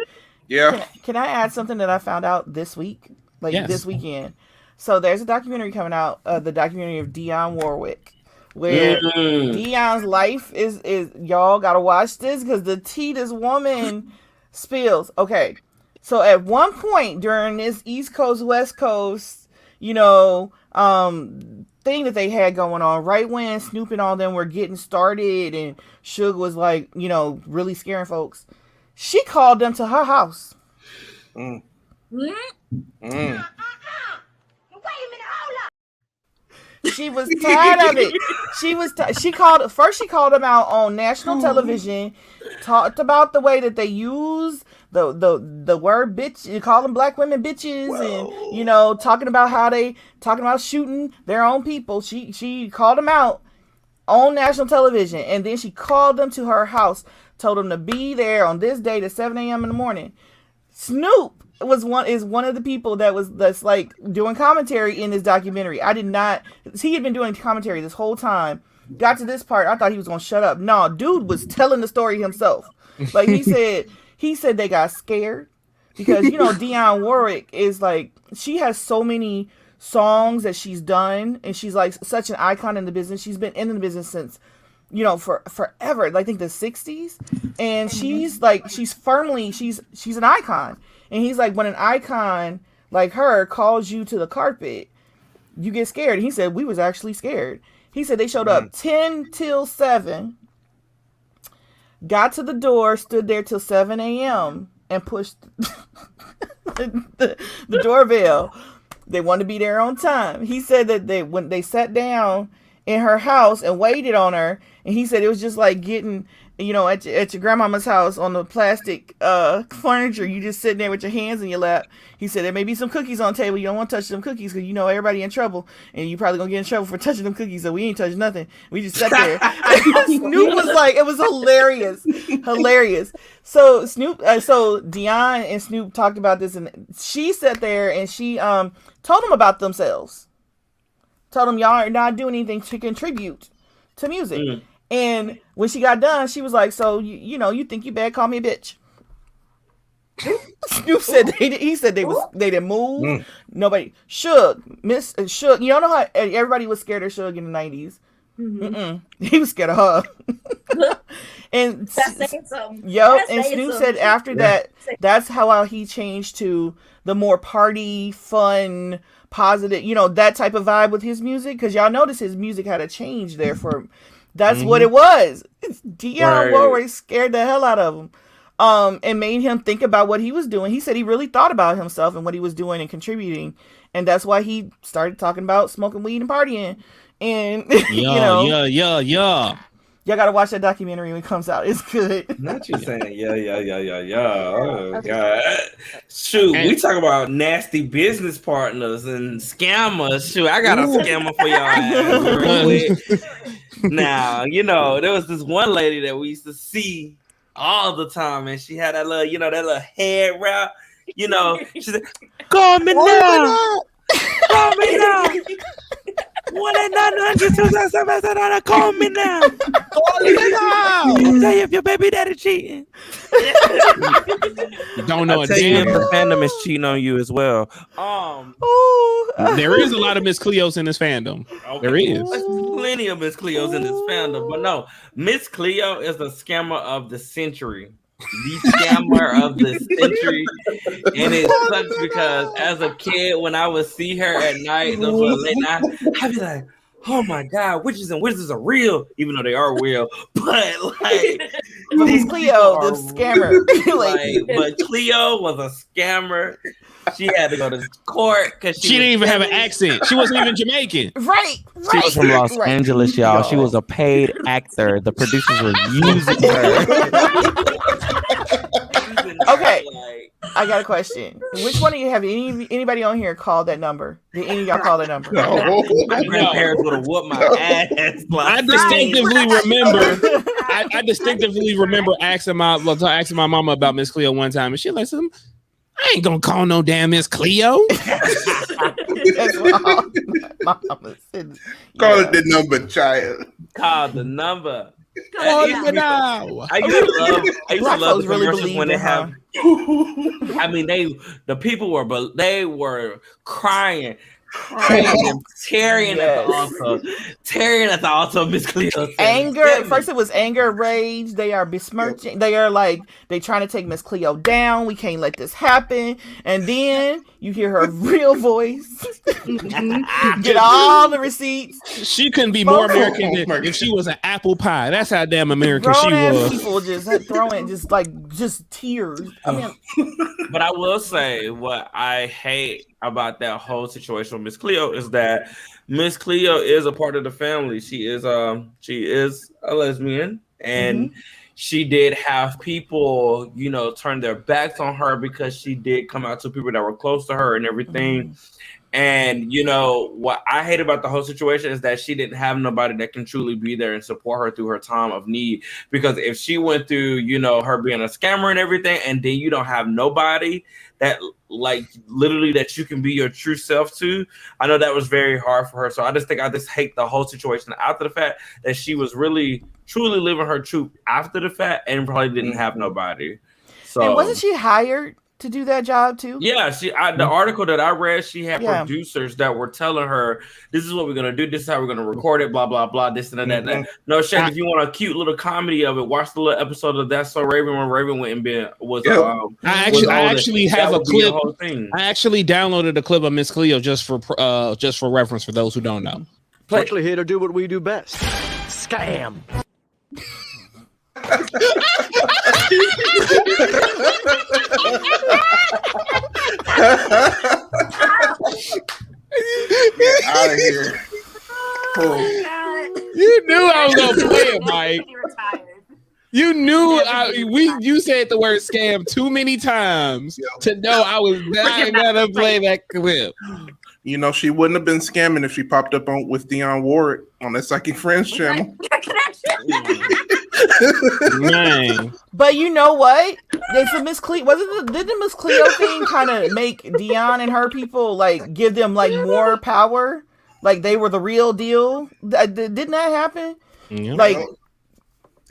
Yeah. Can I add something that I found out this week? This weekend. So there's a documentary coming out, the documentary of Dionne Warwick, where Dionne's life is y'all gotta watch this because the tea this woman spills. Okay. So at one point during this East Coast, West Coast, thing that they had going on, right when Snoop and all them were getting started and Suge was like, really scaring folks, she called them to her house. She was tired of it. She called them out on national television, talked about the way that they use the word bitch, you call them black women bitches. Whoa. And talking about shooting their own people. She called them out on national television, and then she called them to her house, told them to be there on this date at 7 a.m. in the morning. Snoop is one of the people that's like doing commentary in this documentary. He had been doing commentary this whole time. Got to this part, I thought he was gonna shut up. No, dude was telling the story himself. Like he said they got scared. because Dionne Warwick is like, she has so many songs that she's done, and she's like such an icon in the business. She's been in the business since for forever, I think the 60s, and she's an icon. And he's like, when an icon like her calls you to the carpet, you get scared. And he said, we was actually scared. He said they showed up 10 till 7, got to the door, stood there till 7 a.m. and pushed the doorbell. They wanted to be there on time. He said that when they sat down in her house and waited on her, and he said it was just like getting, at your grandmama's house on the plastic furniture. You just sitting there with your hands in your lap. He said there may be some cookies on the table. You don't want to touch them cookies because everybody in trouble, and you probably gonna get in trouble for touching them cookies. So we ain't touching nothing. We just sat there. Snoop was like, it was hilarious. So so Dionne and Snoop talked about this, and she sat there and she told them about themselves. Told them, y'all are not doing anything to contribute to music. And when she got done, she was like, so, you think you bad, call me a bitch. Snoop said they didn't move. Nobody. Suge. Suge. You don't know how everybody was scared of Suge in the 90s. He was scared of her. And that's saying something. And Snoop said after that, that's how he changed to the more party, fun, positive, that type of vibe with his music. Because y'all notice his music had a change there for. That's what it was. Dionne Warwick scared the hell out of him, and made him think about what he was doing. He said he really thought about himself and what he was doing and contributing, and that's why he started talking about smoking weed and partying. And y'all gotta watch that documentary when it comes out. It's good. Not you saying Oh God. Shoot, we talk about nasty business partners and scammers. Shoot, I got a scammer for y'all. Now, there was this one lady that we used to see all the time, and she had that little head wrap. She said, "Call me now, call me now." 1-800-277-7 call me now. Call me now. Tell you if your baby daddy cheating. Don't know. Tell you if the fandom is cheating on you as well. There is a lot of Miss Cleos in this fandom. Okay. There is plenty of Miss Cleos in this fandom, but no, Miss Cleo is the scammer of the century. The scammer of the century, and it sucks because as a kid, when I would see her at night, late night, I'd be like, "Oh my God, witches and wizards are real," even though they are real. But Miss Cleo, the scammer, but Cleo was a scammer. She had to go to court because she didn't even have an accent. She wasn't even Jamaican. Right. She was from Los Angeles, y'all. She was a paid actor. The producers were using her. Okay, I got a question. Which one of you have anybody on here called that number? Did any of y'all call that number? No. My grandparents would have whooped my ass. I distinctively remember asking my mama about Miss Cleo one time, and she like, "I ain't gonna call no damn Miss Cleo." That's what my mama said. Call it the number, child. Call the number. Call it now. I used to love the commercials when they have. I mean, the people were crying and tearing at the altar of Miss Cleo. Anger. First it was anger, rage. They are besmirching. They are like, they trying to take Miss Cleo down. We can't let this happen. And then you hear her real voice. Get all the receipts. She couldn't be more American than if she was an apple pie. That's how damn American she was. People just throwing just tears. I mean, but I will say what I hate about that whole situation with Miss Cleo is that Miss Cleo is a part of the family. She is a lesbian, and she did have people, turn their backs on her because she did come out to people that were close to her and everything. And what I hate about the whole situation is that she didn't have nobody that can truly be there and support her through her time of need. Because if she went through, her being a scammer and everything, and then you don't have nobody that literally that you can be your true self to, I know that was very hard for her. So I just hate the whole situation after the fact that she was really truly living her truth after the fact and probably didn't have nobody. So and wasn't she hired to do that job too? Yeah, the article that I read, she had Yeah. producers that were telling her, "This is what we're gonna do. This is how we're gonna record it. Blah blah blah. This and that. That. No shade. If you want a cute little comedy of it, watch the little episode of That's So Raven when Raven went and I actually have a clip. I actually downloaded a clip of Miss Cleo just for reference for those who don't know. We're actually here to do what we do best: scam. Get out of here. You knew I was gonna play it, Mike. You knew you said the word scam too many times to know I was not gonna play that clip. You know, she wouldn't have been scamming if she popped up with Dionne Warwick on that Psychic Friends channel. Man. But you know what? Didn't the Miss Cleo thing kind of make Dionne and her people like give them like more power? Like they were the real deal? Didn't that happen? Yep. Like,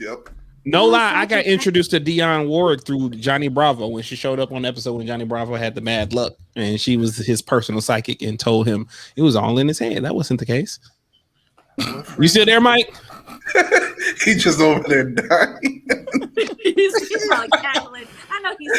yep. No lie, I got introduced to Dionne Warwick through Johnny Bravo when she showed up on the episode when Johnny Bravo had the mad luck and she was his personal psychic and told him it was all in his head. That wasn't the case. You still there, Mike? He's just over there dying. He's probably cackling. I know he's.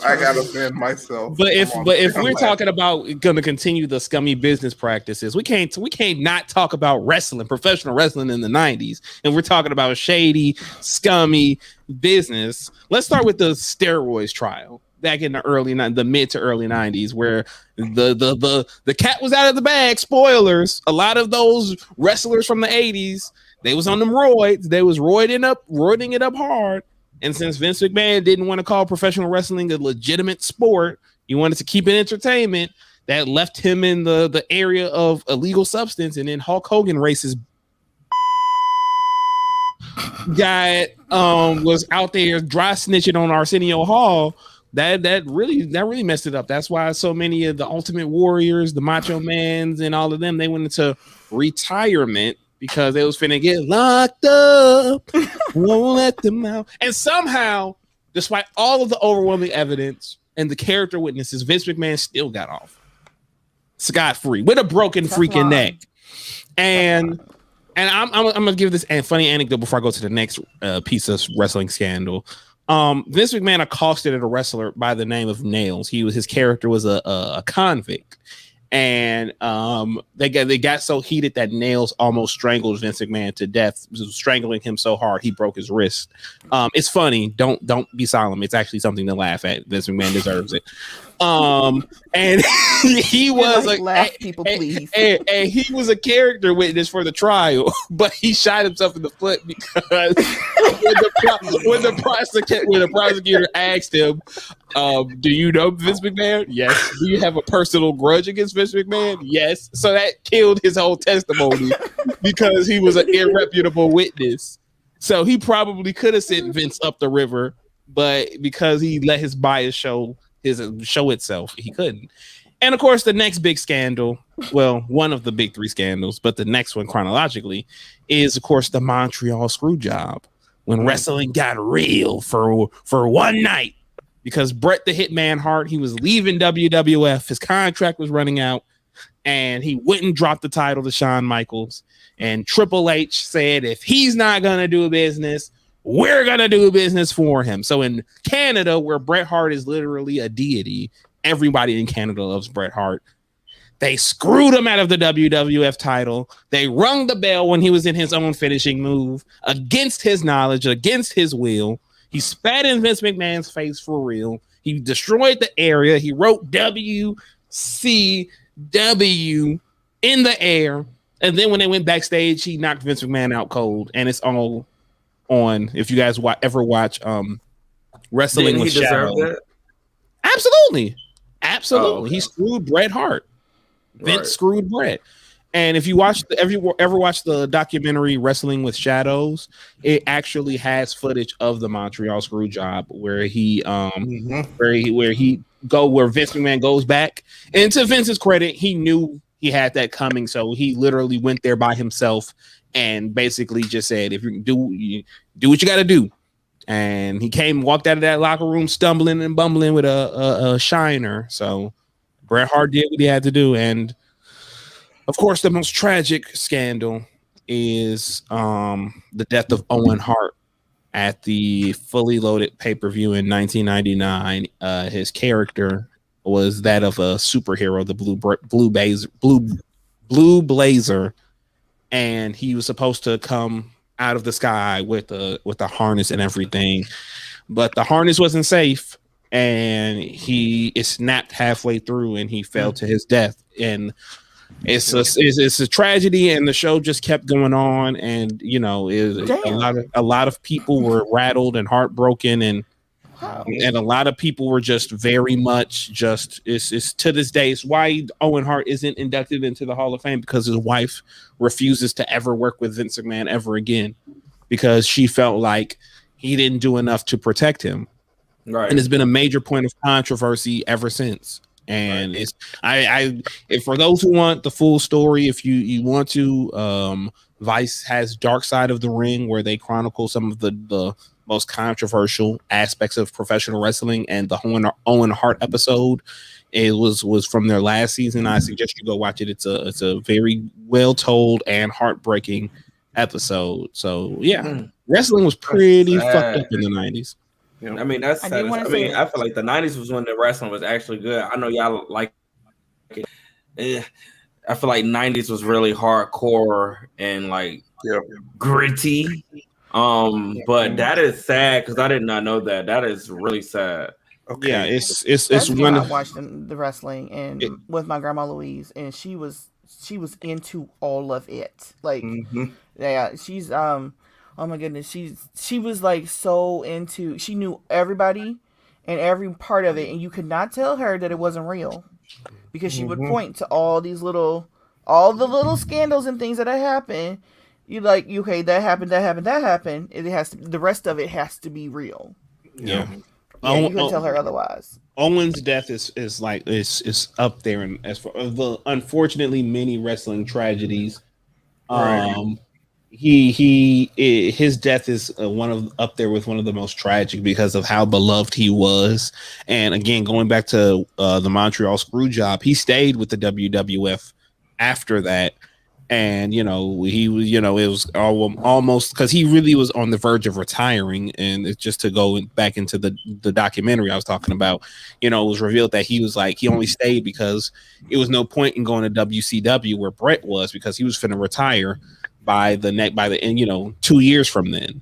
I gotta offend myself. But if we're talking about going to continue the scummy business practices, we can't not talk about wrestling, professional wrestling in the 90s, and we're talking about shady, scummy business. Let's start with the Steroids Trial back in the mid to early 90s, where the cat was out of the bag. Spoilers: a lot of those wrestlers from the 80s, they was on them roids. They was roiding it up hard. And since Vince McMahon didn't want to call professional wrestling a legitimate sport, he wanted to keep it entertainment. That left him in the area of illegal substance. And then Hulk Hogan races guy was out there dry snitching on Arsenio Hall. That really messed it up. That's why so many of the Ultimate Warriors, the Macho Mans, and all of them, they went into retirement. Because they was finna get locked up, won't let them out. And somehow, despite all of the overwhelming evidence and the character witnesses, Vince McMahon still got off scot-free with a broken freaking neck. And I'm gonna give this a funny anecdote before I go to the next piece of wrestling scandal. Vince McMahon accosted a wrestler by the name of Nails. His character was a convict. And they got so heated that Nails almost strangled Vince McMahon to death, strangling him so hard he broke his wrist. It's funny. Don't be solemn. It's actually something to laugh at. Vince McMahon deserves it. And he was laugh, people, please. And he was a character witness for the trial, but he shot himself in the foot because when the prosecutor asked him, do you know Vince McMahon? Yes. Do you have a personal grudge against Vince McMahon? Yes. So that killed his whole testimony because he was an irreputable witness. So he probably could have sent Vince up the river, but because he let his bias show itself, he couldn't. And of course, the next big scandal, well, one of the big three scandals, but the next one chronologically is, of course, the Montreal screw job, when wrestling got real for one night. Because Bret the Hitman Hart, he was leaving WWF. His contract was running out, and he wouldn't drop the title to Shawn Michaels. And Triple H said, if he's not going to do business, we're going to do business for him. So in Canada, where Bret Hart is literally a deity, everybody in Canada loves Bret Hart. They screwed him out of the WWF title. They rung the bell when he was in his own finishing move against his knowledge, against his will. He spat in Vince McMahon's face for real. He destroyed the area. He wrote WCW in the air. And then when they went backstage, he knocked Vince McMahon out cold. And it's all on, if you guys ever watch Wrestling with Shadow. Absolutely. Oh, okay. He screwed Bret Hart. Vince screwed Bret. And if you ever watch the documentary Wrestling with Shadows, it actually has footage of the Montreal screw job where he where Vince McMahon goes back. And to Vince's credit, he knew he had that coming, so he literally went there by himself and basically just said, if you do what you got to do. and he walked out of that locker room stumbling and bumbling with a shiner. So Bret Hart did what he had to do, and of course, the most tragic scandal is the death of Owen Hart at the Fully Loaded pay-per-view in 1999. His character was that of a superhero, the Blue Blazer, and he was supposed to come out of the sky with a harness and everything, but the harness wasn't safe, and it snapped halfway through, and he fell to his death. And it's a tragedy, and the show just kept going on, and a lot of people were rattled and heartbroken, and a lot of people were just very much it's to this day. It's why Owen Hart isn't inducted into the Hall of Fame, because his wife refuses to ever work with Vince McMahon ever again, because she felt like he didn't do enough to protect him. Right. And it's been a major point of controversy ever since. And it's if for those who want the full story, if you want to, Vice has Dark Side of the Ring, where they chronicle some of the most controversial aspects of professional wrestling, and the Owen Hart episode, it was from their last season. I suggest you go watch it. It's a very well told and heartbreaking episode. So yeah, wrestling was pretty fucked up in the 90s. I mean, that's sad. I feel like the 90s was when the wrestling was actually good. I know y'all like it. I feel like 90s was really hardcore and like gritty. But that is sad, because I did not know that. That is really sad. Okay. Yeah, it's when I watched the wrestling and with my grandma Louise, and she was into all of it. Like yeah, she's oh my goodness, she was like so into. She knew everybody and every part of it, and you could not tell her that it wasn't real, because she would point to all the little scandals and things that had happened. You like, okay, that happened. It has to, the rest of it has to be real. Yeah, you couldn't tell her otherwise. Owen's death is up there, and as for the unfortunately many wrestling tragedies, his death is up there with one of the most tragic, because of how beloved he was. And again, going back to the Montreal screw job, he stayed with the WWF after that. And he was, it was almost, because he really was on the verge of retiring. And it's just to go back into the documentary I was talking about, it was revealed that he was like, he only stayed because it was no point in going to WCW where Bret was, because he was finna retire by the end, 2 years from then.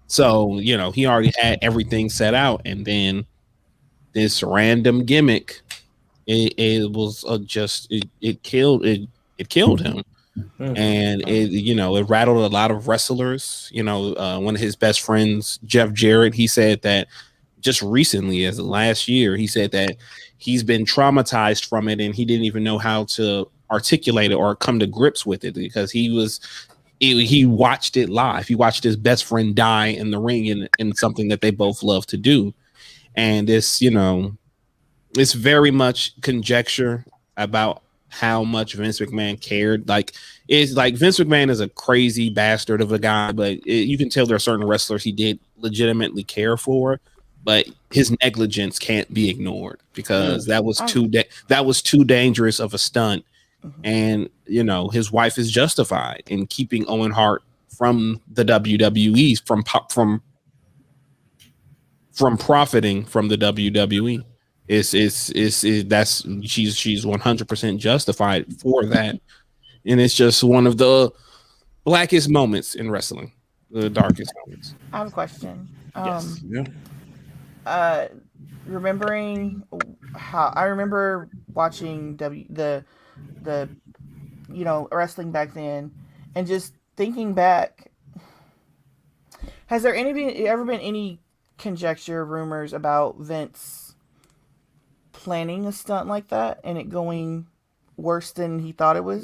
So he already had everything set out, and then this random gimmick, it was it killed him. And it rattled a lot of wrestlers. One of his best friends, Jeff Jarrett, he said that just recently, as last year, he said that he's been traumatized from it, and he didn't even know how to articulate it or come to grips with it, because he watched it live. He watched his best friend die in the ring in something that they both love to do. And it's very much conjecture about how much Vince McMahon cared. Like, it's like Vince McMahon is a crazy bastard of a guy, but you can tell there are certain wrestlers he did legitimately care for, but his negligence can't be ignored, because that was too dangerous of a stunt. And his wife is justified in keeping Owen Hart from the WWE, from profiting from the WWE. She's 100% justified for that, and it's just one of the blackest moments in wrestling, the darkest moments. I have a question. Yes. Remembering how I remember watching the wrestling back then, and just thinking back, has there ever been any conjecture, rumors about Vince planning a stunt like that and it going worse than he thought it would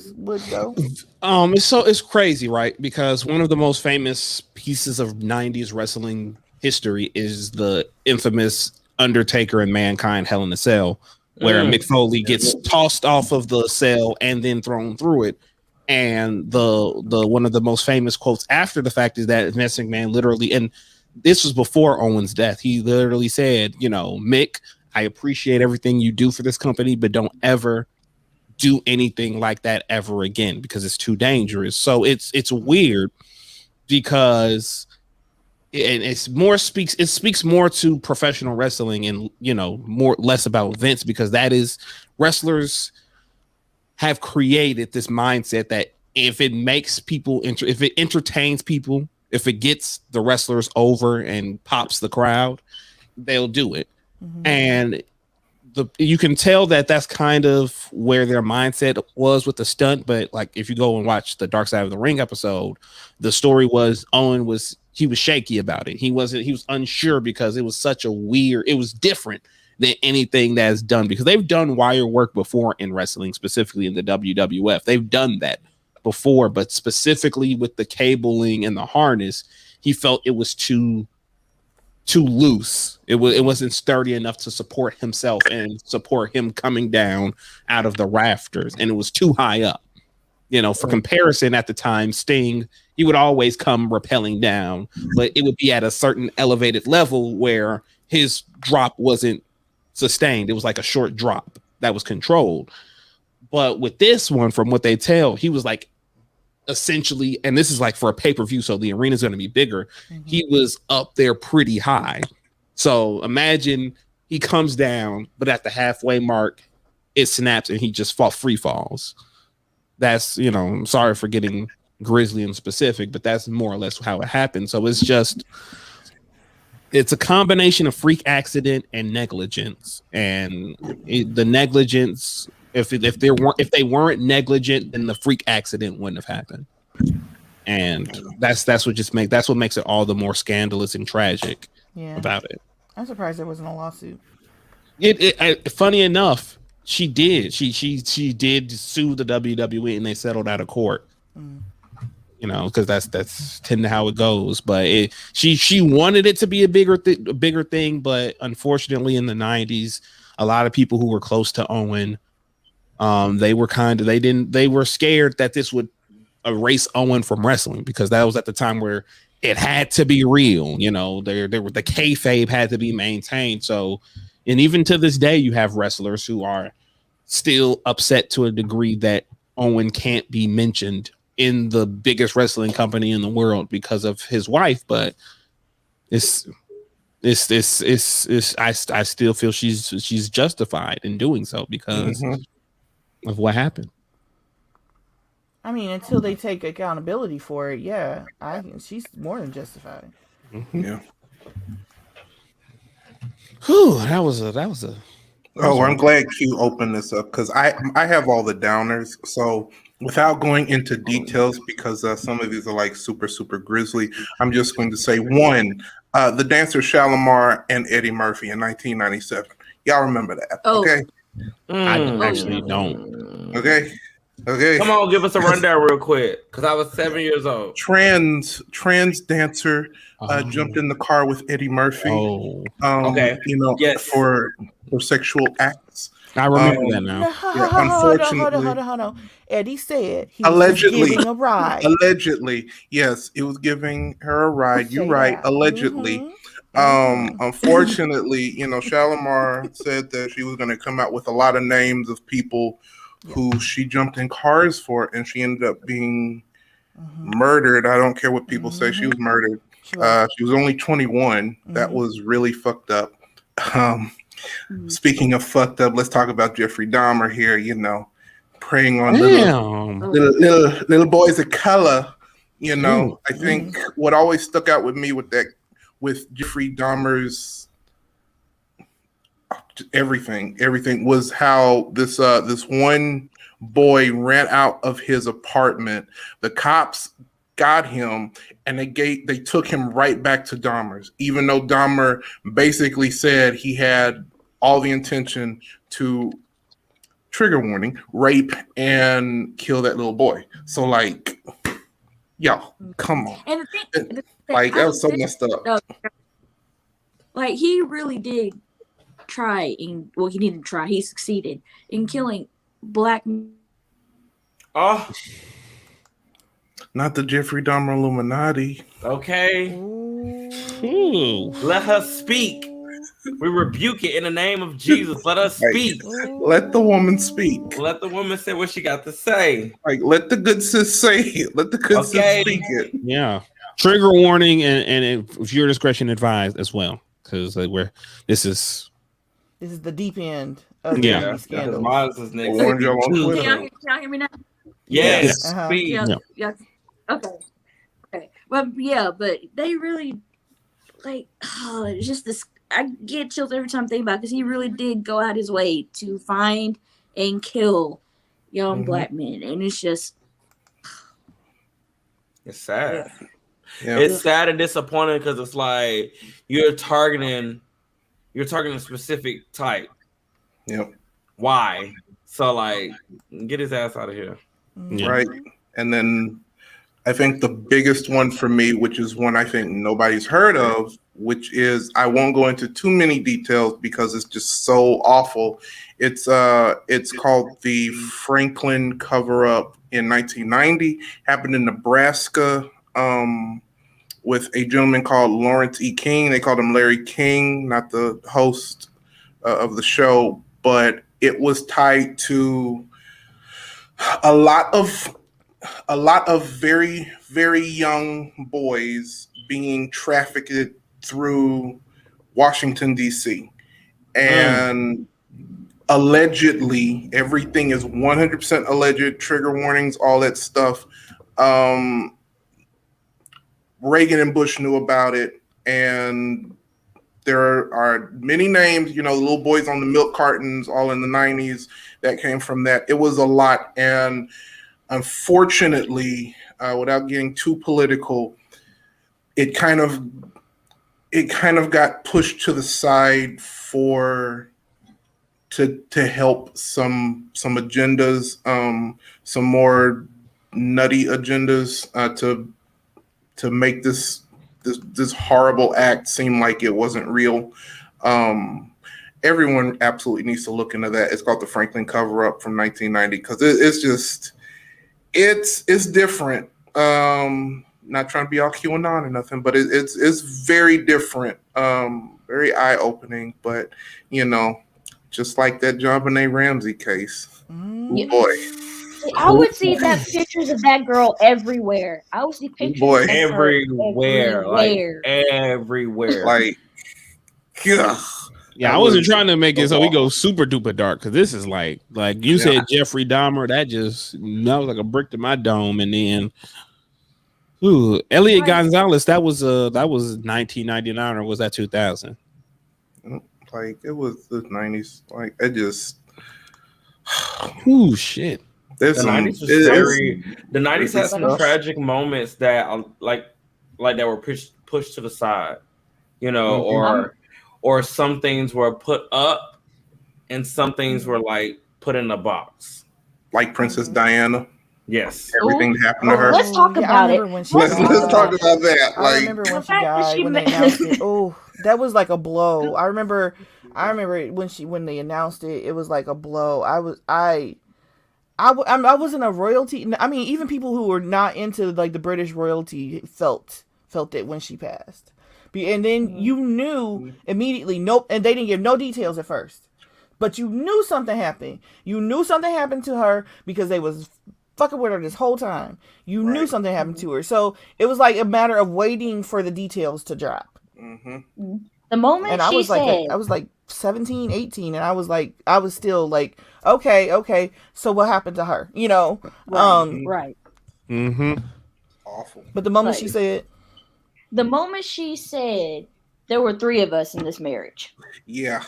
go? It's crazy, right? Because one of the most famous pieces of 90s wrestling history is the infamous Undertaker and Mankind Hell in a Cell, where Mick Foley gets tossed off of the cell and then thrown through it. And the one of the most famous quotes after the fact is that Vince McMahon literally, and this was before Owen's death. He literally said, you know, Mick, I appreciate everything you do for this company, but don't ever do anything like that ever again because it's too dangerous. So it's weird because it speaks more to professional wrestling and, you know, less about Vince, because that is, wrestlers have created this mindset that if it makes people if it entertains people, if it gets the wrestlers over and pops the crowd, they'll do it. And you can tell that that's kind of where their mindset was with the stunt. But like, if you go and watch the Dark Side of the Ring episode, the story was Owen was shaky about it. He was unsure because it was such a weird, it was different than anything that's done, because they've done wire work before in wrestling, specifically in the WWF. They've done that before, but specifically with the cabling and the harness, he felt it was too loose. It wasn't sturdy enough to support himself and support him coming down out of the rafters, and it was too high up. You know, for comparison, at the time, Sting, he would always come rappelling down, but it would be at a certain elevated level where his drop wasn't sustained. It was like a short drop that was controlled. But with this one, from what they tell, he was like, essentially, and this is like for a pay-per-view, so the arena's going to be bigger. He was up there pretty high. So imagine he comes down, but at the halfway mark, it snaps and he just free falls. That's, you know, I'm sorry for getting grisly and specific, but that's more or less how it happened. So it's a combination of freak accident and negligence. And the negligence, if they weren't negligent, then the freak accident wouldn't have happened. And that's what makes it all the more scandalous and tragic about it. I'm surprised there wasn't a lawsuit. Funny enough, she did. She did sue the WWE, and they settled out of court. You know, because that's tend to how it goes. But she wanted it to be a bigger thing, but unfortunately, in the 90s, a lot of people who were close to Owen, they were scared that this would erase Owen from wrestling, because that was at the time where it had to be real. You know, the kayfabe had to be maintained. So, and even to this day, you have wrestlers who are still upset to a degree that Owen can't be mentioned in the biggest wrestling company in the world because of his wife. But I still feel she's justified in doing so because of what happened. I mean, until they take accountability for it, yeah, she's more than justified. Yeah. Whew, that was a. Oh, I'm glad Q opened this up, because I have all the downers. So without going into details, because some of these are like super, super grisly, I'm just going to say one, the dancer Shalimar and Eddie Murphy in 1997. Y'all remember that? Okay. I actually don't. Okay. Come on, give us a rundown real quick, because I was 7 years old. Trans dancer jumped in the car with Eddie Murphy. Okay. You know, for sexual acts. I remember that now. Unfortunately, Hold on. Eddie said he allegedly was giving a ride. Allegedly, yes, it was giving her a ride. You're right. Allegedly. Unfortunately, you know, Shalimar said that she was going to come out with a lot of names of people who she jumped in cars for, and she ended up being murdered. I don't care what people say. She was murdered. She was only 21. That was really fucked up. Speaking of fucked up, let's talk about Jeffrey Dahmer here. You know, preying on little boys of color. You know, I think what always stuck out with me with Jeffrey Dahmer's everything was how this one boy ran out of his apartment. The cops got him, and they took him right back to Dahmer's, even though Dahmer basically said he had all the intention to, trigger warning, rape and kill that little boy. So like, yo, come on. And the thing, like, that was so messed up. Like, he really did try, he didn't try, he succeeded in killing black. Oh, not the Jeffrey Dahmer Illuminati. Okay. Ooh. Let her speak. We rebuke it in the name of Jesus. Let us speak. Let the woman speak. Let the woman say what she got to say. Like, let the good sis say it. Let the good sis speak it. Yeah. Trigger warning and if your discretion advised as well, because this is the deep end of the scandal. Miles is next. Warned y'all on Twitter. Can y'all hear me now? Yes. Okay. Well, yeah, but they really it's just this. I get chills every time I think about it because he really did go out his way to find and kill young black men, and it's just it's sad. Yeah. It's sad and disappointing because it's like you're targeting a specific type. Yep. Why? So like, get his ass out of here. Yeah. Right. And then I think the biggest one for me, which is one I think nobody's heard of, which is, I won't go into too many details because it's just so awful. It's called the Franklin cover-up in 1990. Happened in Nebraska with a gentleman called Lawrence E. King. They called him Larry King, not the host of the show, but it was tied to a lot of very, very young boys being trafficked through Washington, D.C. And allegedly, everything is 100% alleged, trigger warnings, all that stuff. Reagan and Bush knew about it, and there are many names, little boys on the milk cartons, all in the 90s, that came from that. It was a lot, and unfortunately, without getting too political, it kind of got pushed to the side to help some agendas, some more nutty agendas, to make this horrible act seem like it wasn't real. Everyone absolutely needs to look into that. It's called the Franklin cover-up from 1990 because it's different. Not trying to be all QAnon or nothing, but it's very different, very eye-opening. But just like that JonBenet Ramsey case, oh boy. I would see that pictures of that girl everywhere. I would see pictures of everywhere. Like yeah. Yeah, I wasn't trying to make it so we go super duper dark because this is like you said, Jeffrey Dahmer. That was like a brick to my dome. And then, Elliot Gonzalez. That was 1999 or was that 2000? Like it was the 90s. Like it just. Shit. The 90s had some tragic moments that like that were pushed to the side, or some things were put up and some things were like put in a box. Like Princess Diana. Yes. Everything that happened to her. Let's talk about it. Let's talk about that. I remember when she died, when they announced it. Oh, that was like a blow. I remember when they announced it, it was like a blow. I wasn't a royalty. I mean, even people who were not into like the British royalty felt it when she passed. And then you knew immediately, and they didn't give no details at first, but you knew something happened. You knew something happened to her because they was fucking with her this whole time. You knew something happened to her. So it was like a matter of waiting for the details to drop. Mm-hmm. The moment I was like 17, 18, and I was still like, okay, so what happened to her? Right. Mm-hmm. Awful. But the moment she said there were 3 of us in this marriage. Yeah.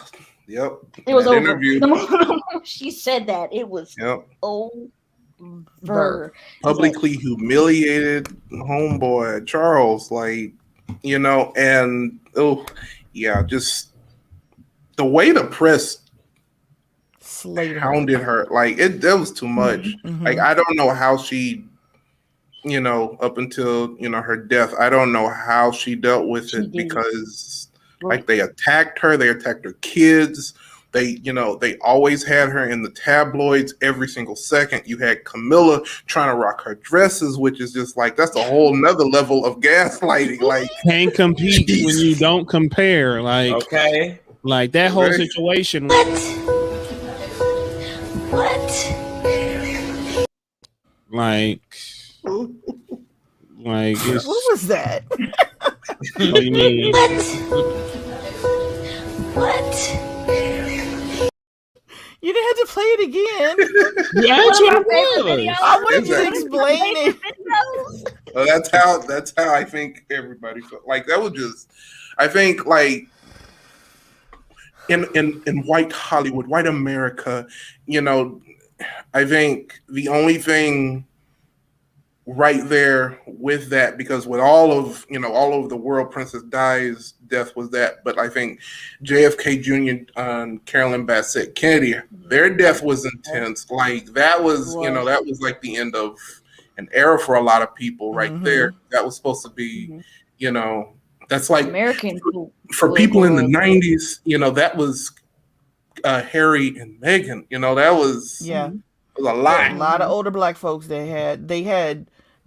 Yep. It was over. Interview. The moment she said that, it was over. Publicly humiliated homeboy Charles, and just the way the press hounded her, that was too much. Mm-hmm. I don't know how she, up until her death, I don't know how she dealt with it because they attacked her, they attacked her kids, They always had her in the tabloids every single second. You had Camilla trying to rock her dresses, which is just like, that's a whole nother level of gaslighting. Like, can't compete when you don't compare. Like, okay, like that whole situation. What? Like what was that? What do you mean? What? You didn't have to play it again. Yeah, that's what it was. I wanted you to explain it. Well, that's how I think everybody felt. Like, that was just, I think, like, in white Hollywood, white America, I think the only thing right there with that, because with all of the world, Princess Di's death was that, but I think JFK Jr. and Carolyn Bassett Kennedy, their death was intense. Like, that was that was like the end of an era for a lot of people right there. That was supposed to be, that's like American for people in the 90s, that was Harry and Meghan, that was a lot. A lot of older black folks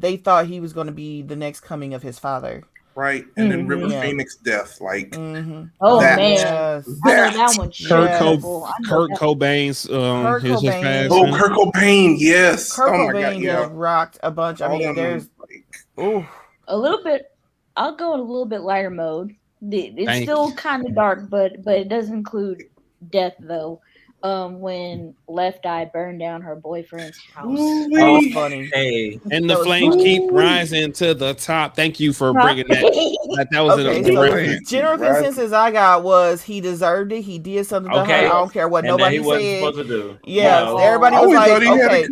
they thought he was going to be the next coming of his father. Right. And then River Phoenix death, like oh man, I know that one. Kurt Cobain's his passing. Oh, Kurt Cobain, yes. Kurt oh my Cobain God, rocked a bunch. I mean, there's a little bit. I'll go in a little bit lighter mode. It's still kind of dark, but it does include death though. When Left Eye burned down her boyfriend's house. That was funny. Hey, and the flames keep rising to the top. Thank you for bringing that. That was okay, a general consensus I got was he deserved it. He did something to her. I don't care what nobody said. Supposed to do. Yeah, everybody was like, okay.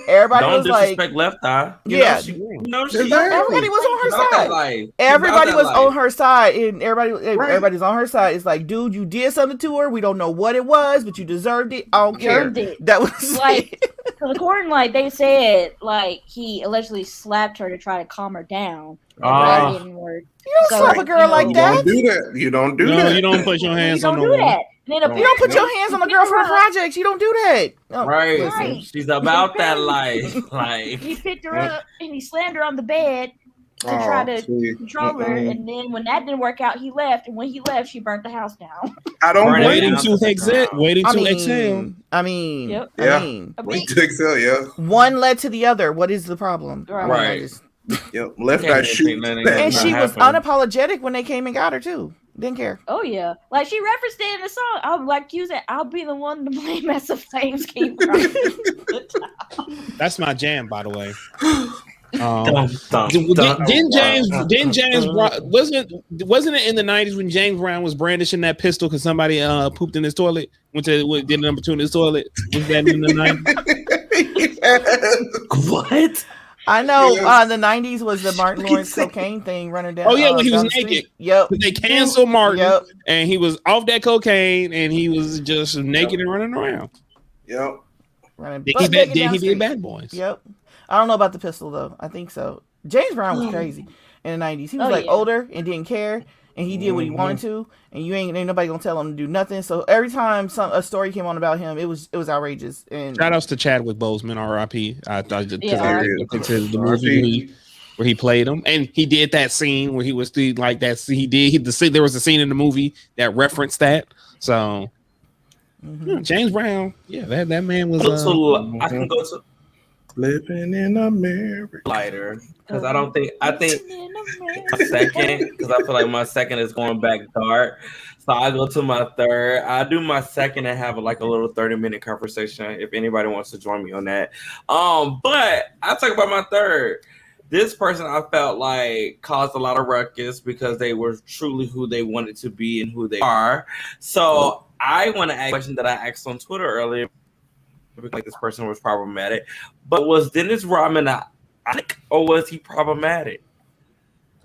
Everybody don't was disrespect like, Left Eye. Everybody was on her side. Everybody was on her side, and everybody's on her side. It's like, dude, you did something to her. We don't know what it was, but you deserved it. I don't care. That was like, according, like they said, like he allegedly slapped her to try to calm her down. That didn't work. You don't slap a girl like that. You don't do that. You don't put your hands on the that. You don't put your hands on the girl for projects. You don't do that. Right. She's about that life. Like, he picked her up and he slammed her on the bed to try to control her, and then when that didn't work out, he left. And when he left, she burnt the house down. I don't waiting to exit. Waiting to exhale. I mean, waiting to exhale. Yeah. One led to the other. What is the problem? Right. Left Eye shoot. And she was unapologetic when they came and got her too. Didn't care. Oh yeah, like she referenced it in the song. I'm like, I'll be the one to blame as the flames keep crying. That's my jam, by the way. Didn't James wasn't it in the 90s when James Brown was brandishing that pistol because somebody pooped in his toilet? Did number 2 in his toilet? Was that in the 90s? What? I know the 90s was the Martin Lawrence cocaine thing running down. Oh yeah, when he was naked. Street. Yep. They canceled Martin and he was off that cocaine and he was just naked and running around. Yep. He did Bad Boys. Yep. I don't know about the pistol though. I think so. James Brown was crazy in the 90s. He was older and didn't care, and he did what he wanted to, and ain't nobody gonna tell him to do nothing. So every time a story came on about him, it was outrageous. And shout outs to Chadwick Boseman, R.I.P. I thought the movie where he played him, and he did that scene where he was like that. There was a scene in the movie that referenced that. So James Brown, that man was. I can go to. Living in America. Lighter, because I think my second, because I feel like my second is going back dark. So I go to my third. I do my second and have like a little 30-minute conversation if anybody wants to join me on that. But I talk about my third. This person I felt like caused a lot of ruckus because they were truly who they wanted to be and who they are. So I want to ask a question that I asked on Twitter earlier. Like this person was problematic, but was Dennis Rodman an icon or was he problematic?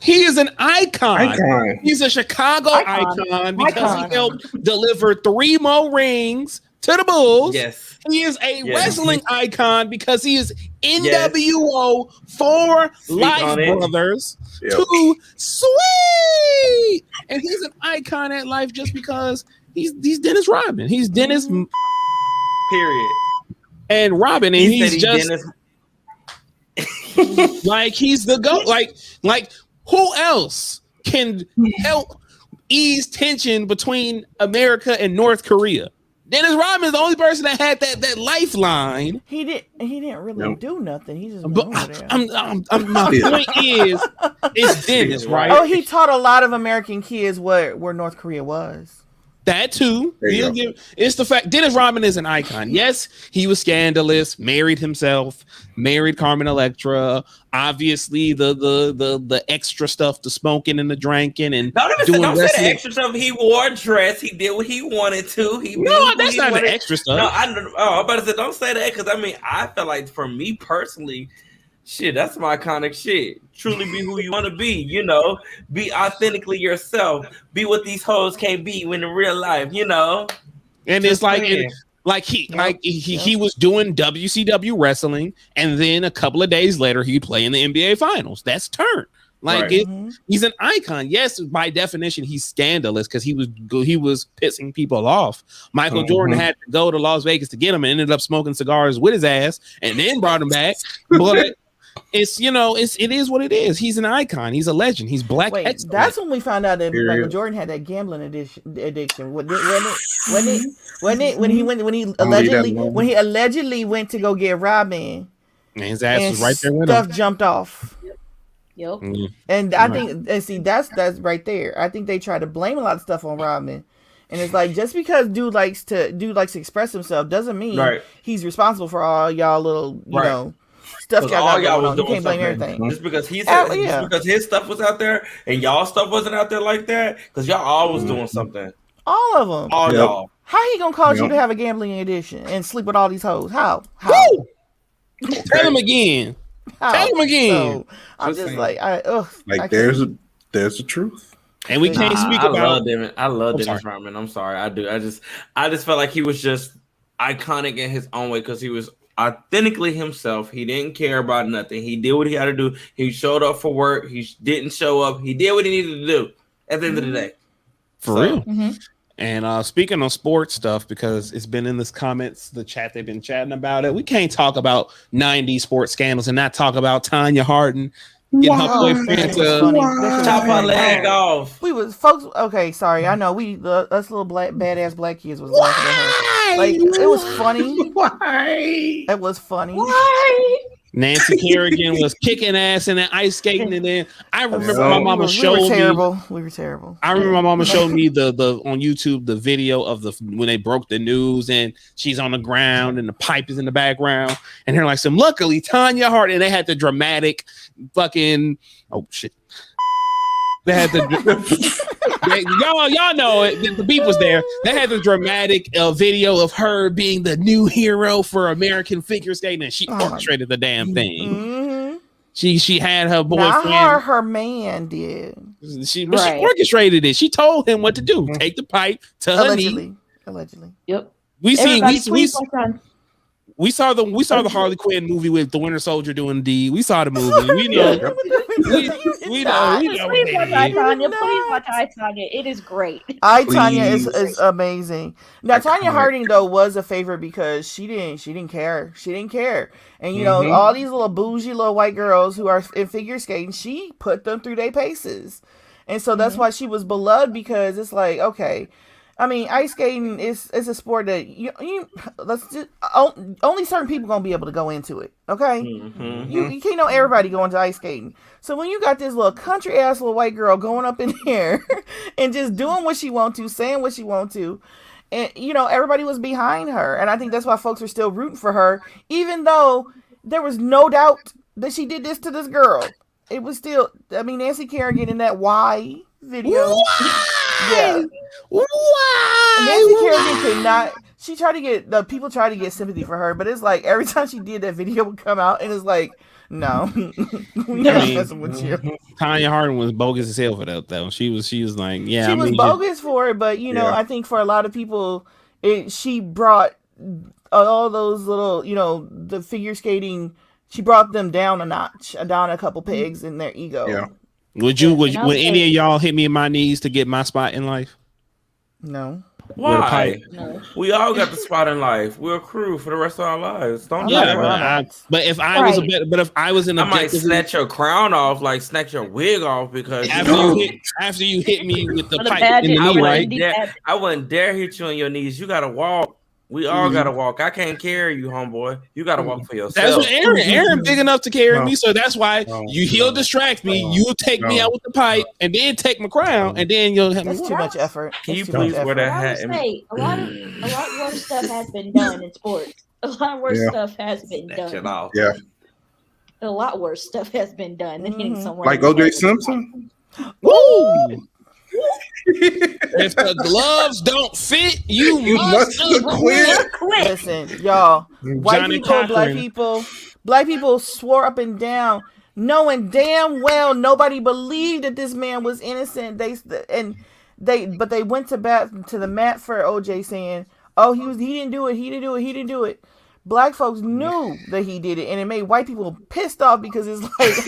He is an icon. He's a Chicago icon because he helped deliver 3 more rings to the Bulls. Yes. He is a wrestling icon because he is NWO for Life Brothers. Too sweet. And he's an icon at life just because He's Dennis Rodman. He's Dennis. Period. And Robin, and he's just Dennis. like he's the GOAT. Like who else can help ease tension between America and North Korea? Dennis Rodman is the only person that had that lifeline. He didn't really do nothing. He just went over there. My point is, it's Dennis, right? Oh, he taught a lot of American kids where North Korea was. That too. It's the fact Dennis Rodman is an icon. Yes, he was scandalous, married himself, married Carmen Electra. Obviously, the extra stuff, the smoking and the drinking, and don't say the extra stuff. He wore a dress. He did what he wanted to. That's not the extra stuff. No, I'm about to say don't say that because I feel like for me personally. Shit, that's my iconic shit. Truly be who you want to be, be authentically yourself. Be what these hoes can't be when in real life, And it's like, he was doing WCW wrestling, and then a couple of days later he'd play in the NBA Finals. That's turn. He's an icon. Yes, by definition, he's scandalous because he was pissing people off. Michael Jordan had to go to Las Vegas to get him and ended up smoking cigars with his ass, and then brought him back. But it is what it is. He's an icon. He's a legend. He's black. Wait, that's when we found out that Michael Jordan had that gambling addiction. Wasn't it when he allegedly went to go get Rodman, and his ass was right there with stuff him. Jumped off. Yep. And I think, and see, that's right there. I think they try to blame a lot of stuff on Rodman. And it's like, just because dude likes to express himself doesn't mean he's responsible for all y'all little, stuff y'all got going on. You can't blame everything. Just because because his stuff was out there and y'all stuff wasn't out there like that, because y'all always doing something. All of them. All y'all. How he gonna cause you to have a gambling addiction and sleep with all these hoes? How? Tell him again. Tell him again. So, I'm just like, there's the truth. And we can't speak about. I love Dennis Rodman. I'm sorry, I do. I just felt like he was just iconic in his own way because he was authentically himself. He didn't care about nothing. He did what he had to do. He showed up for work. He didn't show up. He did what he needed to do at the end of the day. For real. And speaking of sports stuff, because it's been in this comments, the chat, they've been chatting about it. We can't talk about 90s sports scandals and not talk about Tanya Harding getting her boyfriend to chop her leg off. We was folks. Okay, sorry. I know us little badass black kids was laughing at her. Like it was funny. Why? It was funny. Why? Nancy Kerrigan was kicking ass and then ice skating, and then I remember my mama showed me. We were terrible. I remember my mama showed me the on YouTube the video of when they broke the news and she's on the ground and the pipe is in the background and they're like, luckily Tanya Harding, and they had the dramatic fucking shit. They had the y'all know it. The beef was there. They had the dramatic video of her being the new hero for American figure skating, and she orchestrated the damn thing. Mm-hmm. She had her boyfriend. Not her man did. She orchestrated it. She told him what to do. Take the pipe to her knee. Allegedly. Yep. We saw the Harley Quinn movie with the Winter Soldier doing D. We saw the movie. We know. we know. Please watch Tanya. Please watch Tanya. It is great. Tanya is amazing. Now Tanya Harding though was a favorite because she didn't care. She didn't care. And all these little bougie little white girls who are in figure skating, she put them through their paces. And so that's why she was beloved, because it's like, okay, I mean, ice skating is a sport that only certain people gonna be able to go into it. Okay, you can't know everybody going to ice skating. So when you got this little country ass little white girl going up in there and just doing what she want to, saying what she want to, and everybody was behind her, and I think that's why folks are still rooting for her, even though there was no doubt that she did this to this girl. It was still, I mean, Nancy Kerrigan in that "Why" video. Why? Yeah. Why? Nancy Kerrigan could not. She tried to get the people tried to get sympathy for her, but it's like every time she did, that video would come out, and it's like, no, we're not messing with you. Tanya Harding was bogus as hell for that, though. She was like, yeah, she was bogus for it, but I think for a lot of people, she brought all those little, the figure skating. She brought them down a notch, down a couple pegs in their ego. Yeah. Would any of y'all hit me in my knees to get my spot in life? No. Why? No. We all got the spot in life. We're a crew for the rest of our lives. Don't do Yeah, that. but if I was if I was an I might objective, snatch your crown off, like snatch your wig off because after you hit me with the For the pipe pageant, in the knee, right? I wouldn't dare hit you on your knees. You gotta walk. We all gotta walk. I can't carry you, homeboy. You gotta walk for yourself. That's what Aaron big enough to carry me, so that's why he'll distract me. You take me out with the pipe, and then take my crown, and then you'll have me. That's too much effort. Can you please wear that hat? A lot worse stuff has been done in sports. A lot worse stuff has been done. Yeah. A lot worse stuff has been done than hitting someone. Like O.J. Simpson. Woo! If the gloves don't fit, you must quit. Listen, y'all. White Johnny people, Cochran. black people swore up and down, knowing damn well nobody believed that this man was innocent. But they went to the mat for OJ, saying, "Oh, he didn't do it." Black folks knew that he did it, and it made white people pissed off because it's like,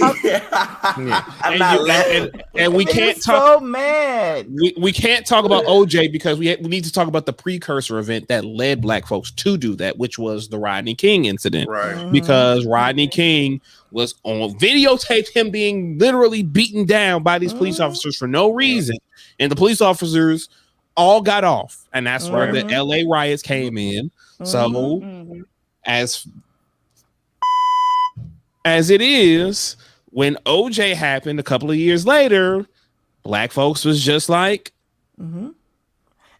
and we can't talk. So mad. We can't talk about OJ because we need to talk about the precursor event that led black folks to do that, which was the Rodney King incident. Right. Because Rodney King was on videotaped him being literally beaten down by these police officers for no reason, and the police officers all got off, and that's where the LA riots came in. So. As it is, when OJ happened a couple of years later, black folks was just like, and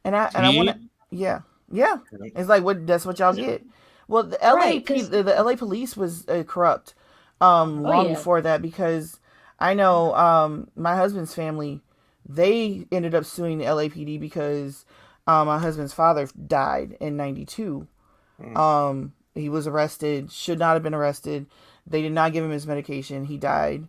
I want to, yeah. It's like that's what y'all get. Well, the LA police was corrupt long before that, because I know my husband's family, they ended up suing the LAPD because my husband's father died in '92. He was arrested, should not have been arrested. They did not give him his medication. He died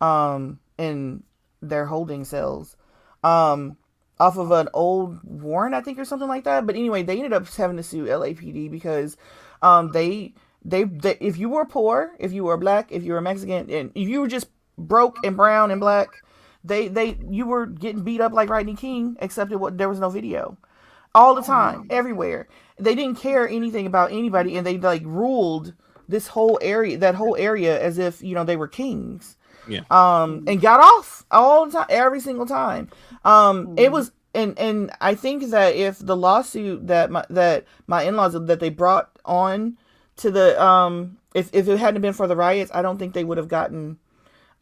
in their holding cells off of an old warrant, I think, or something like that. But anyway, they ended up having to sue LAPD because they if you were poor, if you were black, if you were Mexican, and if you were just broke and brown and black, you were getting beat up like Rodney King, except there was no video. All the time, everywhere. They didn't care anything about anybody, and they ruled that whole area as if they were kings. Yeah. And got off all the time, every single time. It was, and I think that if the lawsuit that my in-laws that they brought on to the if it hadn't been for the riots, I don't think they would have gotten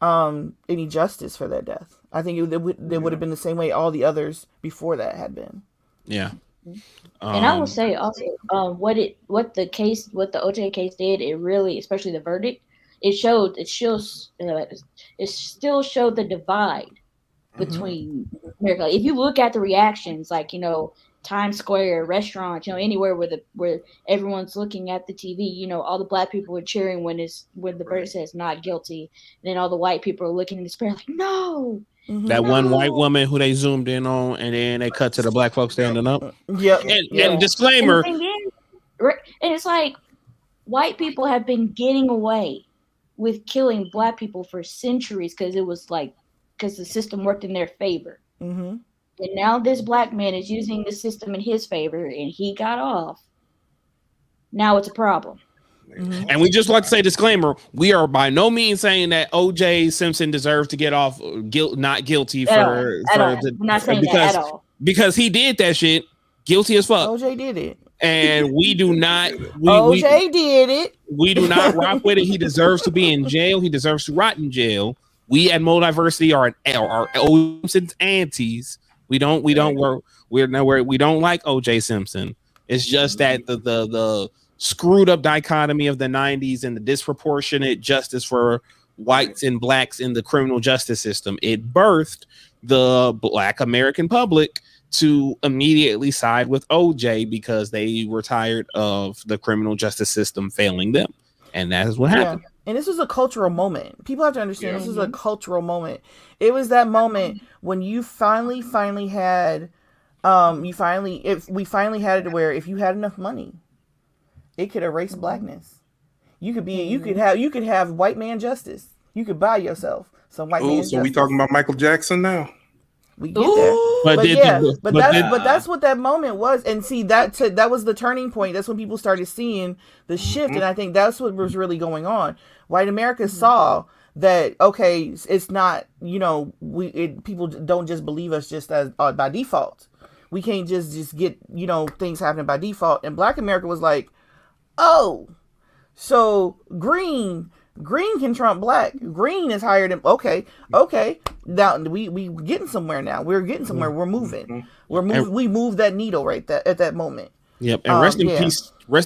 any justice for that death. I think it would have been the same way all the others before that had been. Yeah. And I will say also, what the OJ case did, it really, especially the verdict, it still showed the divide between America. If you look at the reactions, Times Square, restaurants, anywhere where everyone's looking at the TV, all the black people are cheering when the verdict says not guilty, and then all the white people are looking in despair like, no. That one white woman who they zoomed in on, and then they cut to the black folks standing up. Yeah. And disclaimer. And it's like white people have been getting away with killing black people for centuries because the system worked in their favor. Mm-hmm. And now this black man is using the system in his favor, and he got off. Now it's a problem. Mm-hmm. And we just like to say disclaimer: we are by no means saying that O.J. Simpson deserves to get off not guilty We're not saying that at all, because he did that shit. Guilty as fuck. O.J. did it, and we do not. O.J. did it. We do not rock with it. He deserves to be in jail. He deserves to rot in jail. We at Multiversity are O.J. Simpson's aunties. We don't like O.J. Simpson. It's just that the screwed up dichotomy of the 90s and the disproportionate justice for whites and blacks in the criminal justice system. It birthed the black American public to immediately side with OJ because they were tired of the criminal justice system failing them. And that is what happened. And this was a cultural moment. People have to understand this is a cultural moment. It was that moment when you finally had we finally had it to where if you had enough money, it could erase blackness. You could have white man justice. You could buy yourself some white man justice. So we talking about Michael Jackson now? We get there. But But that's what that moment was. And see, that was the turning point. That's when people started seeing the shift. And I think that's what was really going on. White America saw that, okay, it's not, people don't just believe us just as by default. We can't just get, things happening by default. And Black America was like, oh, so green can trump black. Green is higher than okay. Now we getting somewhere now. We're getting somewhere. We're moving. We moved that needle right at that moment. Yep. And rest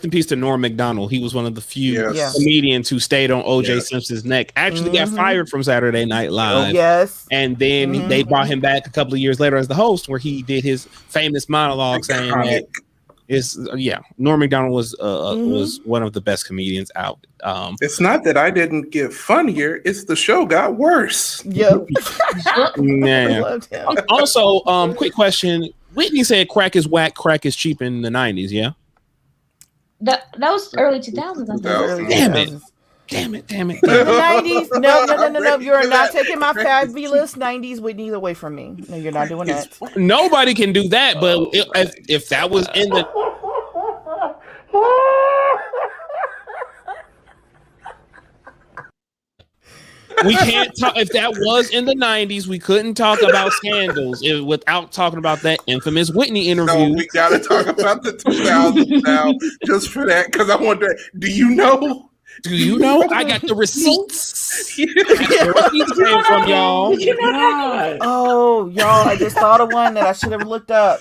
in peace to Norm Macdonald. He was one of the few comedians who stayed on O.J. Simpson's neck. Actually got fired from Saturday Night Live. Oh, yes. And then they brought him back a couple of years later as the host, where he did his famous monologue saying that Norm Macdonald was one of the best comedians out. It's not that I didn't get funnier; it's the show got worse. Yep. Also, quick question: Whitney said crack is whack, crack is cheap in the 90s. Yeah, that was early 2000s. Damn it! In the 90s, no! You are not taking my fabulous 90s Whitney away from me. No, you're not doing that. Nobody can do that. But if that was in the we can't talk. If that was in the 90s, we couldn't talk about scandals without talking about that infamous Whitney interview. No, we gotta talk about the 2000s now, just for that, because I wonder. Do you know? I got the receipts. Where the receipts came from, y'all. Oh, y'all! I just thought of one that I should have looked up.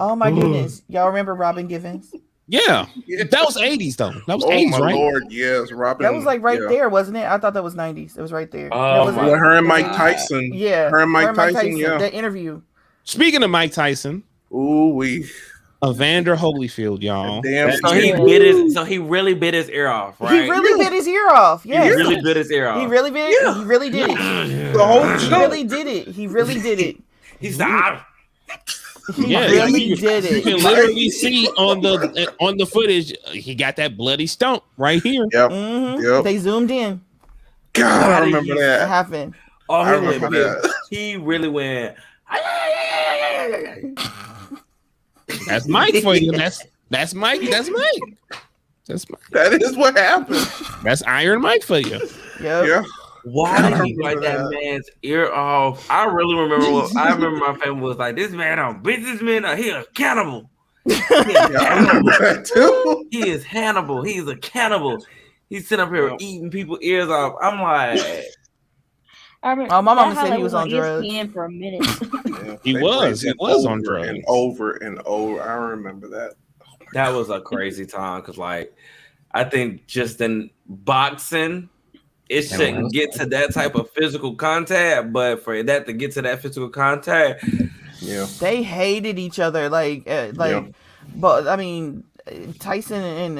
Oh my goodness! Y'all remember Robin Givens? Yeah, that was 80s though. That was 80s, right? Lord, yes, Robin. That was like there, wasn't it? I thought that was 90s. It was right there. Her and Mike Tyson. Yeah, her and Mike Tyson. Yeah, that interview. Speaking of Mike Tyson, Evander Holyfield, y'all. So he really bit his ear off, right? He really bit his ear off. Yeah, he really bit his ear off. He really bit it. He really did it. The whole show. He really did it. He really did it. He's not. He really did it. You can literally see on the footage. He got that bloody stump right here. Yep. They zoomed in. God, I remember that. It happened. Oh, I remember that. He really went. That's Mike for you. That's Mike. That's Mike. That is what happened. That's Iron Mike for you. Yeah. Why did he bite that man's ear off? I really remember. I remember my family was like, "This man on businessman, he a cannibal." I remember that too. He is Hannibal. He's a cannibal. He's sitting up here eating people's ears off. I'm like, my mama said he was on drugs. For a minute. He was on drugs. And over and over. I remember that. That was a crazy time because, like, I think just in boxing, it shouldn't get to that type of physical contact, but for that to get to that physical contact, they hated each other. But I mean, Tyson and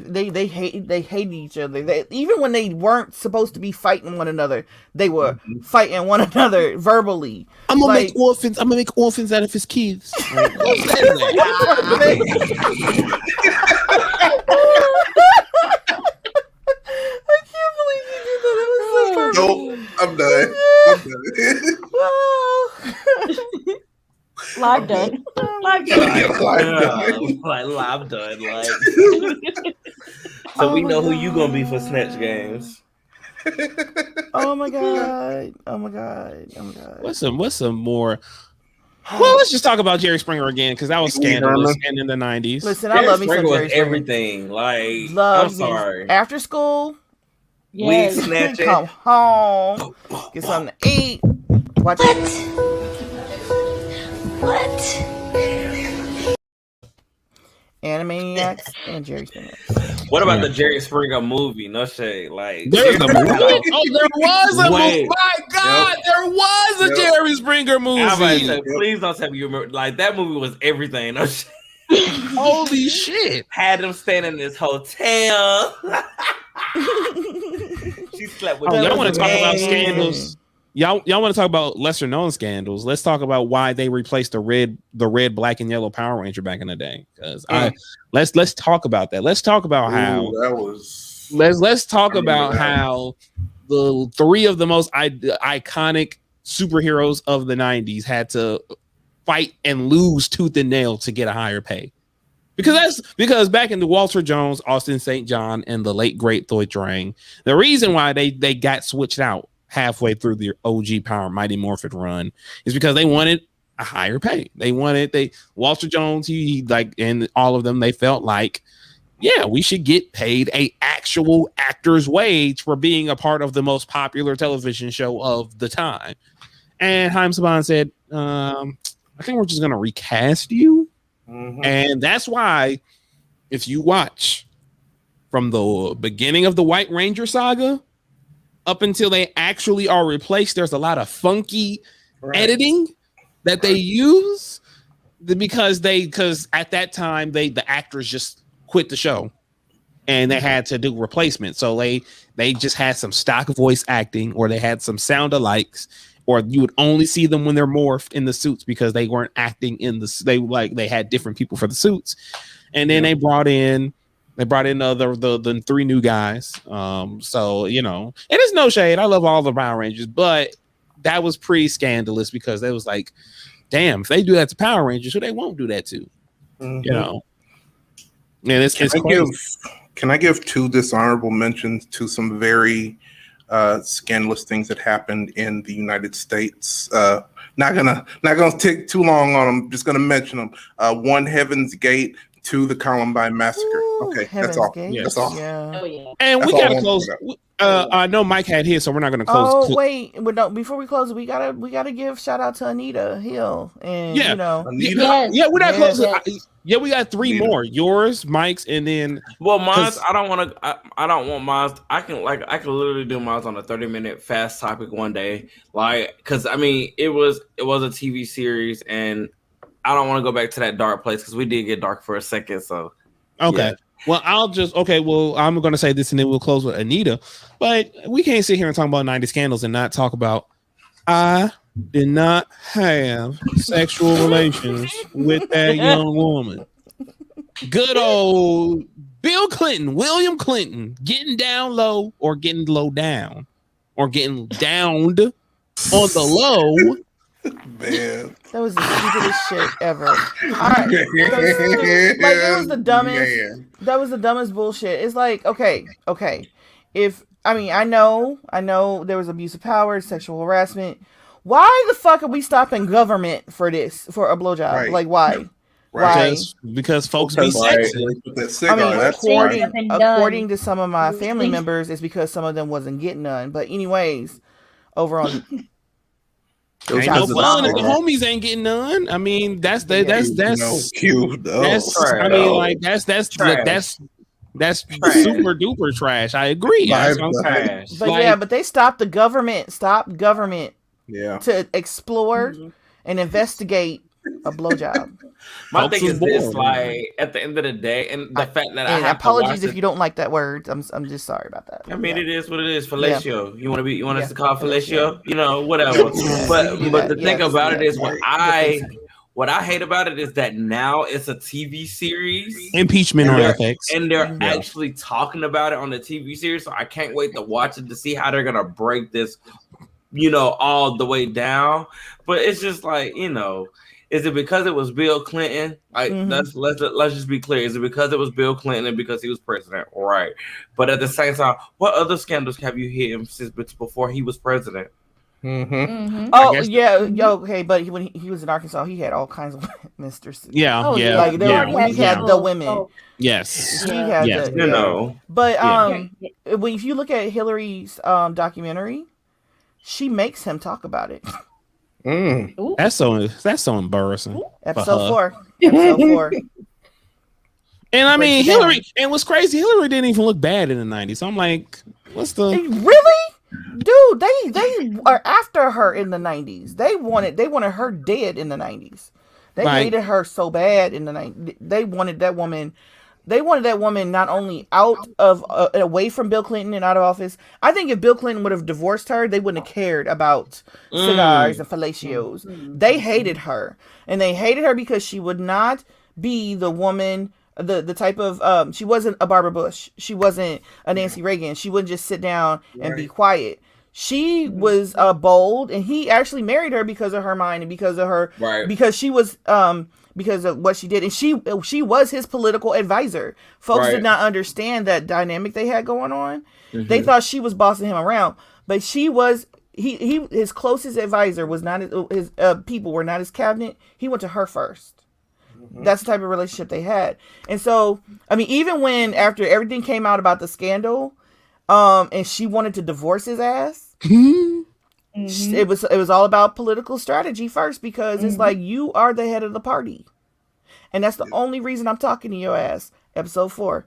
they hated each other. Even when they weren't supposed to be fighting one another, they were fighting one another verbally. I'm gonna make orphans out of his kids. I can't believe you did that. It was so perfect. Nope, I'm done. Live done. Live done. So we know who you gonna be for snatch games. Oh my god. What's some more? Well, let's just talk about Jerry Springer again because that was scandalous and in the 90s. Listen, I love me some Jerry Springer. Everything. Like, I'm sorry. After school, we snatch it. Come home, get something to eat. Watch What? Animaniacs and Jerry Springer. What about the Jerry Springer movie? No shade. Like, there's a movie. Oh, there was a movie. My God, there was a Jerry Springer movie. Say, please don't tell me you remember. Like, that movie was everything. No shade. Holy shit! Had him staying in this hotel. She slept with. Y'all want to talk about scandals? Y'all want to talk about lesser known scandals? Let's talk about why they replaced the red, black, and yellow Power Ranger back in the day. Because let's talk about that. Let's talk about how that was. Let's talk about how the three of the most iconic superheroes of the 90s had to fight and lose tooth and nail to get a higher pay. Because back in the Walter Jones, Austin St. John, and the late great Thoy Drang, the reason why they got switched out halfway through the OG Power Mighty Morphin run is because they wanted a higher pay. Walter Jones, he like, and all of them, they felt like, yeah, we should get paid a actual actor's wage for being a part of the most popular television show of the time. And Haim Saban said, I think we're just gonna recast you. And that's why, if you watch from the beginning of the White Ranger saga up until they actually are replaced, there's a lot of funky editing that they use because at that time the actors just quit the show and they had to do replacements. So they just had some stock voice acting, or they had some sound alikes, or you would only see them when they're morphed in the suits because they weren't acting in they had different people for the suits. And then they brought in the 3 new guys. So, you know, and it's no shade. I love all the Power Rangers, but that was pretty scandalous because they was like, damn, if they do that to Power Rangers, so they won't do that to, you know. And it's can I give 2 dishonorable mentions to some very scandalous things that happened in the United States? Not gonna take too long on them. Just gonna mention them. 1, Heaven's Gate. 2, the Columbine Massacre. Okay, Heaven's that's all. Gate. That's all. Yeah. Oh yeah. And we gotta close. I know Mike had his, so we're not gonna close. Oh wait, but no, before we close, we gotta give shout out to Anita Hill, and you know, Anita? Yeah, we're not closing. Yes. Yeah, we got 3 Anita. more. Yours, Mike's, and then Mine's. I don't want mine. I can literally do mine on a 30-minute fast topic one day. Like, because I mean, it was a TV series, and I don't want to go back to that dark place because we did get dark for a second. So okay. Yeah. Well, I'm going to say this and then we'll close with Anita. But we can't sit here and talk about 90 scandals and not talk about I did not have sexual relations with that young woman. Good old Bill Clinton, William Clinton, getting down low or getting low down or getting downed on the low. Man, that was the stupidest shit ever. Like, it was the dumbest. Man. That was the dumbest bullshit. It's like, okay. If I know there was abuse of power, sexual harassment. Why the fuck are we stopping government for this, for a blowjob? Right. Like, why? Right. Because folks be sexy. According to some of my family members, it's because some of them wasn't getting none. But anyways, over on. Ain't no fun if the homies ain't getting none. I mean, that's cute. I mean, like that's super duper trash. I agree. But they stopped the government. To explore and investigate a blowjob. My thing is this: like, at the end of the day, and the fact that I have apologies if you don't like that word. I'm just sorry about that. I mean, it is what it is. Fellatio. You want us to call fellatio? You know, whatever. But the thing about it is, what I hate about it is that now it's a TV series. Impeachment on ethics. And they're actually talking about it on the TV series. So I can't wait to watch it to see how they're gonna break this, all the way down. But it's just like, is it because it was Bill Clinton? Like, let's just be clear. Is it because it was Bill Clinton and because he was president? Right. But at the same time, what other scandals have you hit him since before he was president? Oh yeah, okay. But when he was in Arkansas, he had all kinds of misters. He had the women. Yes, he had yes. But if you look at Hillary's documentary, she makes him talk about it. That's so embarrassing. Episode 4. And I mean, Hillary, and what's crazy, Hillary didn't even look bad in the 90s. So I'm like, what's the really? Dude, they are after her in the 90s. They wanted her dead in the 90s. They hated her so bad in the 90s. They wanted that woman not only out of away from Bill Clinton and out of office. I think if Bill Clinton would have divorced her, they wouldn't have cared about cigars and fellatios. They hated her, and they hated her because she would not be the woman, the type of she wasn't a Barbara Bush, she wasn't a Nancy Reagan. She wouldn't just sit down and be quiet. She was bold, and he actually married her because of her mind and because of her, because she was because of what she did, and she was his political advisor. Folks did not understand that dynamic they had going on. They thought she was bossing him around, but she was. His closest advisor was not his people were not his cabinet. He went to her first. That's the type of relationship they had. And so, I mean, even when after everything came out about the scandal, and she wanted to divorce his ass, it was all about political strategy first, because it's like, you are the head of the party, and that's the only reason I'm talking to your ass. Episode 4.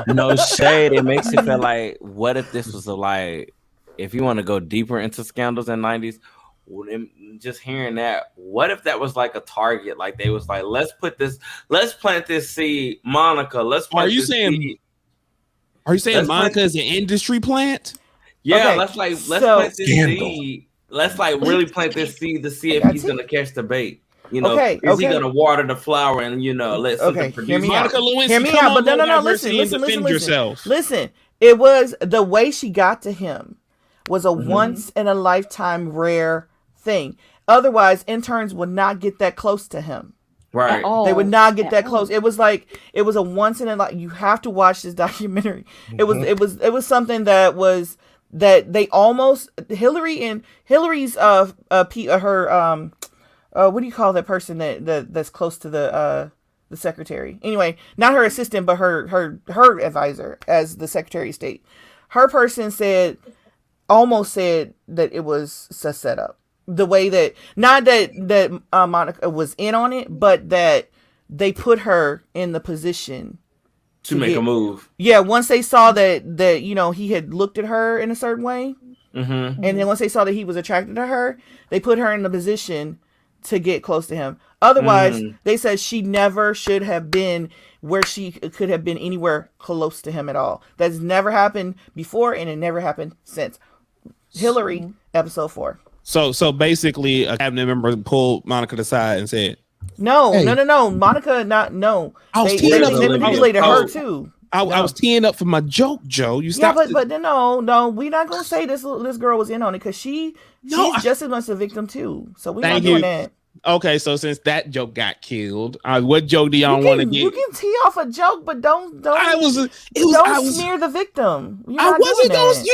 No shade. It makes you feel like, what if this was if you want to go deeper into scandals in the 90s, just hearing that, what if that was like a target? Like they was like, let's plant this seed, Monica. Are you saying Monica is an industry plant? Yeah, Okay, let's plant this seed. Let's really plant this seed to see if he's gonna catch the bait. Is he gonna water the flower and let something produce? Monica Lewinsky, hear me out, but no. Listen. It was the way she got to him was a once in a lifetime rare thing. Otherwise, interns would not get that close to him. Right. They would not get that close. It was a once in a life. You have to watch this documentary. It was something that they almost Hillary's what do you call that person that's close to the secretary? Anyway, not her assistant, but her advisor as the Secretary of State. Her person almost said that it was a setup. The way that, not that Monica was in on it, but that they put her in the position to make a move. Yeah, once they saw that he had looked at her in a certain way, and then once they saw that he was attracted to her, they put her in the position to get close to him. Otherwise, they said she never should have been where she could have been anywhere close to him at all. That's never happened before, and it never happened since. Hillary, episode 4. So basically, a cabinet member pulled Monica aside and said, No. Monica, I was teeing up. They manipulated her too. I was teeing up for my joke, Joe. You stopped. Yeah, but no, we're not gonna say this girl was in on it, because she's just as much a victim too. So we're not doing that. Okay, so since that joke got killed, what joke do y'all want to get? You can tee off a joke, but don't smear the victim. I wasn't going.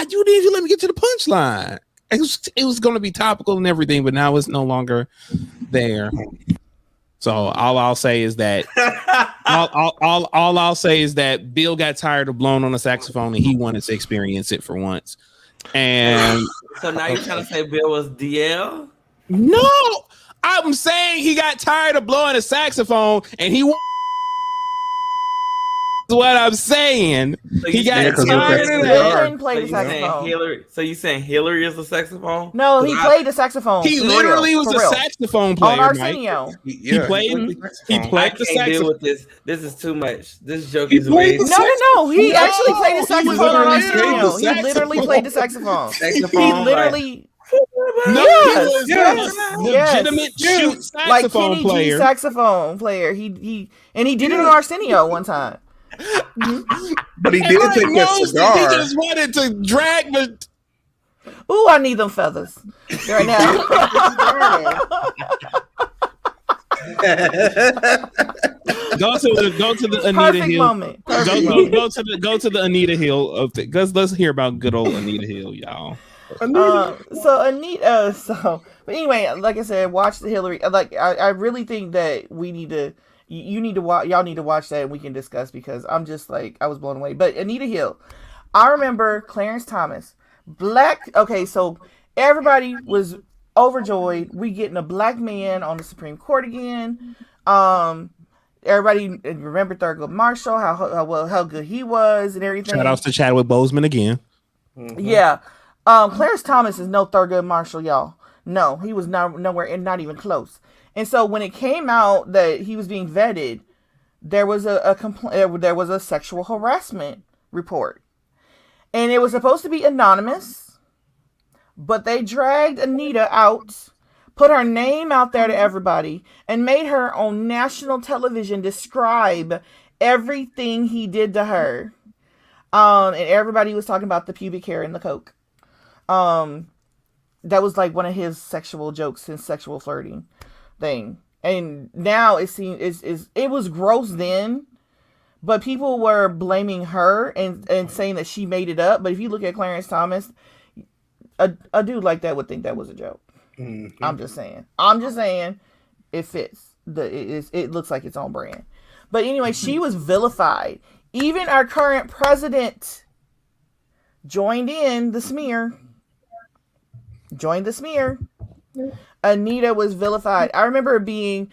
You didn't let me get to the punchline. It was going to be topical and everything, but now it's no longer there. So all I'll say is that all I'll say is that Bill got tired of blowing on a saxophone and he wanted to experience it for once. And so now you're trying to say Bill was DL? No, I'm saying he got tired of blowing a saxophone and he. What I'm saying, so he got tired of that. He didn't play the saxophone. So you saying Hillary is a saxophone? No, he played the saxophone. He literally was a saxophone player. On Arsenio. He played the saxophone. Deal with this. This is too much. This joke is way. No. He actually played the saxophone on Arsenio. He literally played the saxophone. He literally. No, he was legitimate shoot saxophone like Kenny player. G saxophone player. He did it on Arsenio one time. But he did take that cigar. He just wanted to drag the. Ooh, I need them feathers right now. Go to the Anita Perfect Hill moment. Go to the Anita Hill of the. Let's hear about good old Anita Hill, y'all. So Anita. But anyway, like I said, watch the Hillary. Like I really think that we need to. You need to watch. Y'all need to watch that, and we can discuss, because I'm just like, I was blown away. But Anita Hill, I remember Clarence Thomas, black. Okay, so everybody was overjoyed. We getting a black man on the Supreme Court again. Everybody remember Thurgood Marshall, how good he was and everything. Shout out to Chadwick Boseman again. Yeah, Clarence Thomas is no Thurgood Marshall, y'all. No, he was nowhere, and not even close. And so when it came out that he was being vetted, there was there was a sexual harassment report. And it was supposed to be anonymous, but they dragged Anita out, put her name out there to everybody, and made her on national television describe everything he did to her. And everybody was talking about the pubic hair and the coke. That was like one of his sexual jokes, his sexual flirting thing. And now it seems it was gross then, but people were blaming her and saying that she made it up. But if you look at Clarence Thomas, a dude like that would think that was a joke. Mm-hmm. I'm just saying it fits. It looks like its own brand. But anyway, she was vilified. Even our current president joined the smear. Anita was vilified. I remember being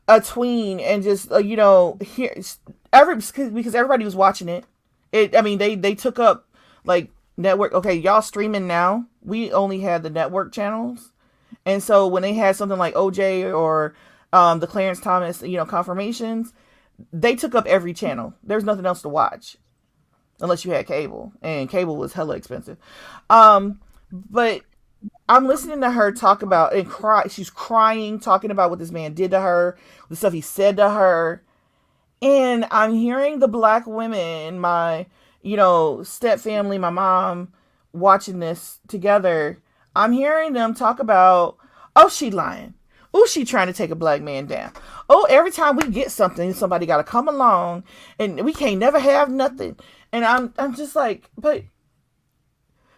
a tween and just because everybody was watching it. They took up like network. Okay, y'all streaming now. We only had the network channels, and so when they had something like OJ or the Clarence Thomas, confirmations, they took up every channel. There's nothing else to watch unless you had cable, and cable was hella expensive. But I'm listening to her talk about and cry. She's crying, talking about what this man did to her, the stuff he said to her. And I'm hearing the black women, my, step family, my mom, watching this together. I'm hearing them talk about, oh, she lying. Oh, she trying to take a black man down. Oh, every time we get something, somebody got to come along and we can't never have nothing. And I'm just like, but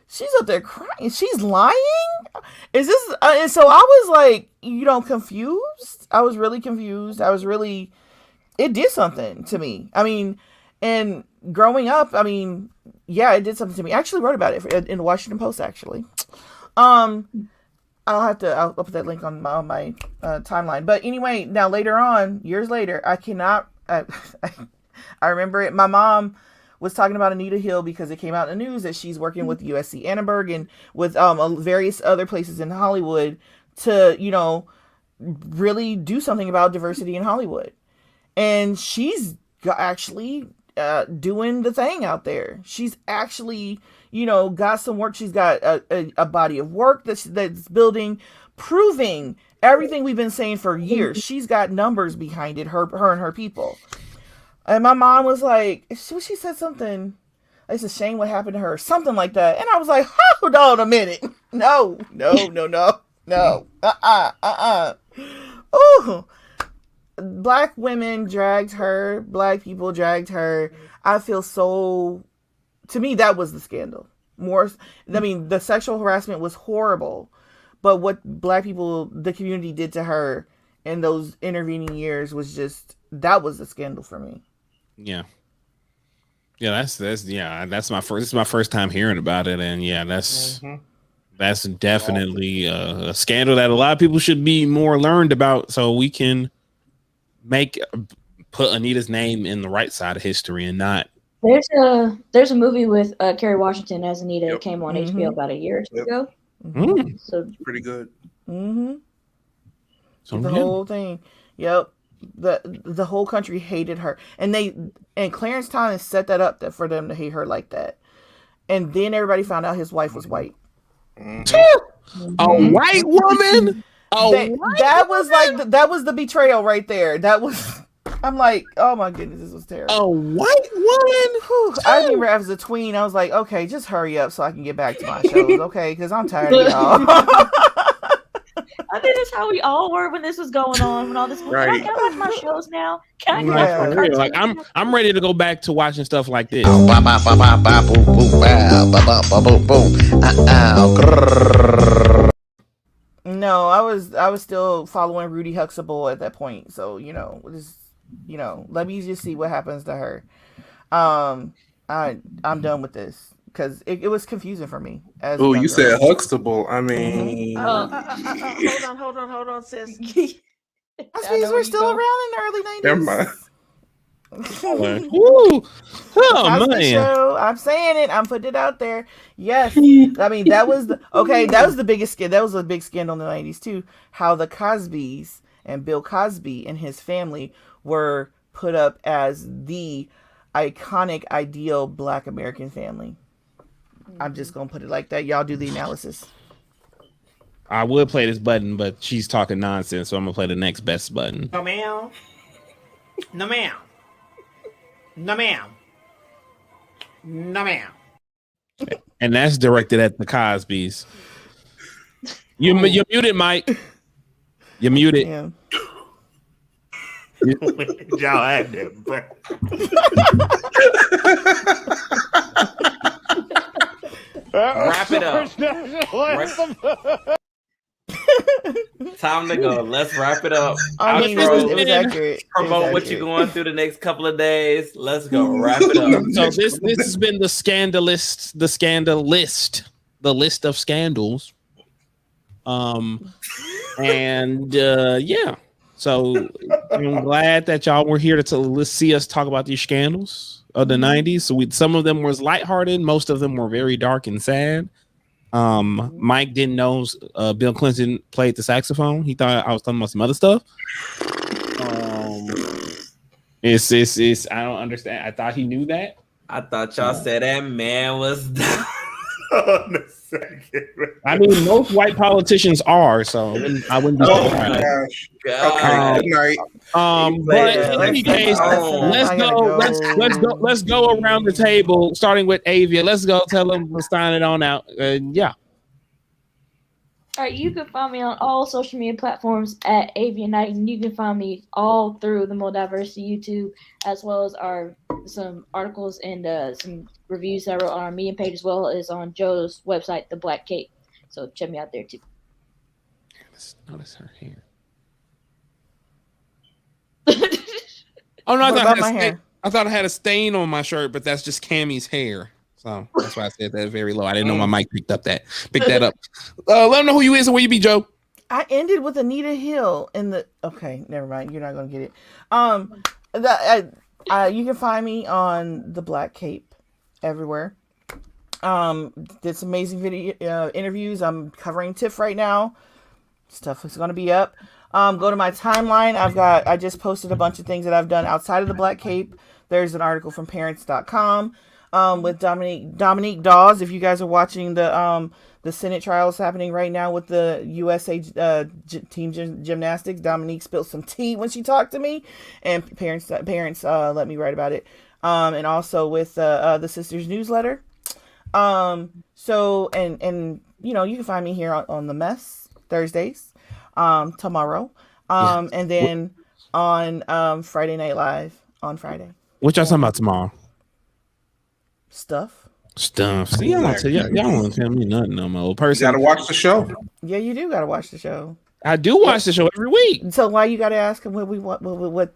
she's up there crying. She's lying? Is this? And so I was like, confused. I was really confused. It did something to me. And growing up, it did something to me. I actually wrote about it in the Washington Post, actually. I'll put that link on my timeline. But anyway, now later on, years later, I remember it. My mom was talking about Anita Hill because it came out in the news that she's working with USC Annenberg and with various other places in Hollywood to, really do something about diversity in Hollywood. And she's actually doing the thing out there. She's actually, got some work. She's got a body of work that's building, proving everything we've been saying for years. She's got numbers behind it, her and her people. And my mom was like, she said something, it's a shame what happened to her, something like that. And I was like, hold on a minute. No. Ooh. Black women dragged her. Black people dragged her. I feel so... To me, that was the scandal. The sexual harassment was horrible. But what black people, the community did to her in those intervening years was just... That was the scandal for me. Yeah. Yeah, that's my first time hearing about it. And yeah, that's definitely a scandal that a lot of people should be more learned about so we can put Anita's name in the right side of history and not. There's a movie with Kerry Washington as Anita. It came on HBO about a year or two ago. Mm-hmm. So it's pretty good. Mm-hmm. So the whole thing. Yep. The whole country hated her, and Clarence Thomas set that up for them to hate her like that. And then everybody found out his wife was white. Mm-hmm. A white woman. That was the betrayal right there. That was. I'm like, oh my goodness, this was terrible. A white woman. Whew. I remember as a tween, I was like, okay, just hurry up so I can get back to my shows, okay? Because I'm tired of y'all. I think that's how we all were when this was going on. When all this, right. Can I watch my shows now? Can I watch my cartoons? Like I'm ready to go back to watching stuff like this. No, I was still following Rudy Huxtable at that point. So let me just see what happens to her. I'm done with this. Because it was confusing for me. Oh, you said Huxtable. I mean... Hold on, sis. That means we're still around in the early 90s. Never mind. Oh, man. Show. I'm saying it. I'm putting it out there. Yes. That was the biggest scandal. That was a big scandal in the 90s, too. How the Cosbys and Bill Cosby and his family were put up as the iconic, ideal Black American family. I'm just gonna put it like that. Y'all do the analysis. I would play this button, but she's talking nonsense, so I'm gonna play the next best button. No ma'am. No ma'am. No ma'am. No, ma'am. And that's directed at the Cosbys. You're muted, Mike. You're muted. Yeah. Y'all had that, but Wrap it up. Time to go. Let's wrap it up. I mean, it was accurate. Promote what you're going through the next couple of days. Let's go. Wrap it up. So this has been the scandalist, the list of scandals. Yeah. So I'm glad that y'all were here to see us talk about these scandals of the 90s. So some of them was lighthearted, most of them were very dark and sad. Mike didn't know Bill Clinton played the saxophone. He thought I was talking about some other stuff. It's I don't understand. I thought he knew that. I thought y'all said that man was down. I mean, most white politicians are, so I wouldn't be surprised. Okay, good night. But in any case, let's go around the table, starting with Avia. Let's go tell them we're signing on out. Yeah. All right, you can find me on all social media platforms at Avian Night, and you can find me all through the Moldiversity YouTube, as well as some articles and some reviews that I wrote on our Medium page, as well as on Joe's website, The Black Cape. So check me out there too. Notice her hair. Oh no, I thought I had a stain on my shirt, but that's just Cammy's hair. So that's why I said that very low. I didn't know my mic picked that up. Let them know who you is and where you be, Joe. I ended with Anita Hill in the. Okay, never mind. You're not gonna get it. You can find me on the Black Cape everywhere. Did some amazing video interviews. I'm covering TIFF right now. Stuff is gonna be up. Go to my timeline. I just posted a bunch of things that I've done outside of the Black Cape. There's an article from parents.com. With Dominique Dawes. If you guys are watching the Senate trials happening right now with the USA team gymnastics, Dominique spilled some tea when she talked to me, and parents let me write about it. And also with the Sisters newsletter. So and you can find me here on the Mess Thursdays, tomorrow, and then on Friday Night Live on Friday. What y'all talking about tomorrow? Stuff. See, y'all want to tell me nothing no more. Person, you gotta watch the show. Yeah, you do gotta watch the show. I do watch the show every week. So why you gotta ask him what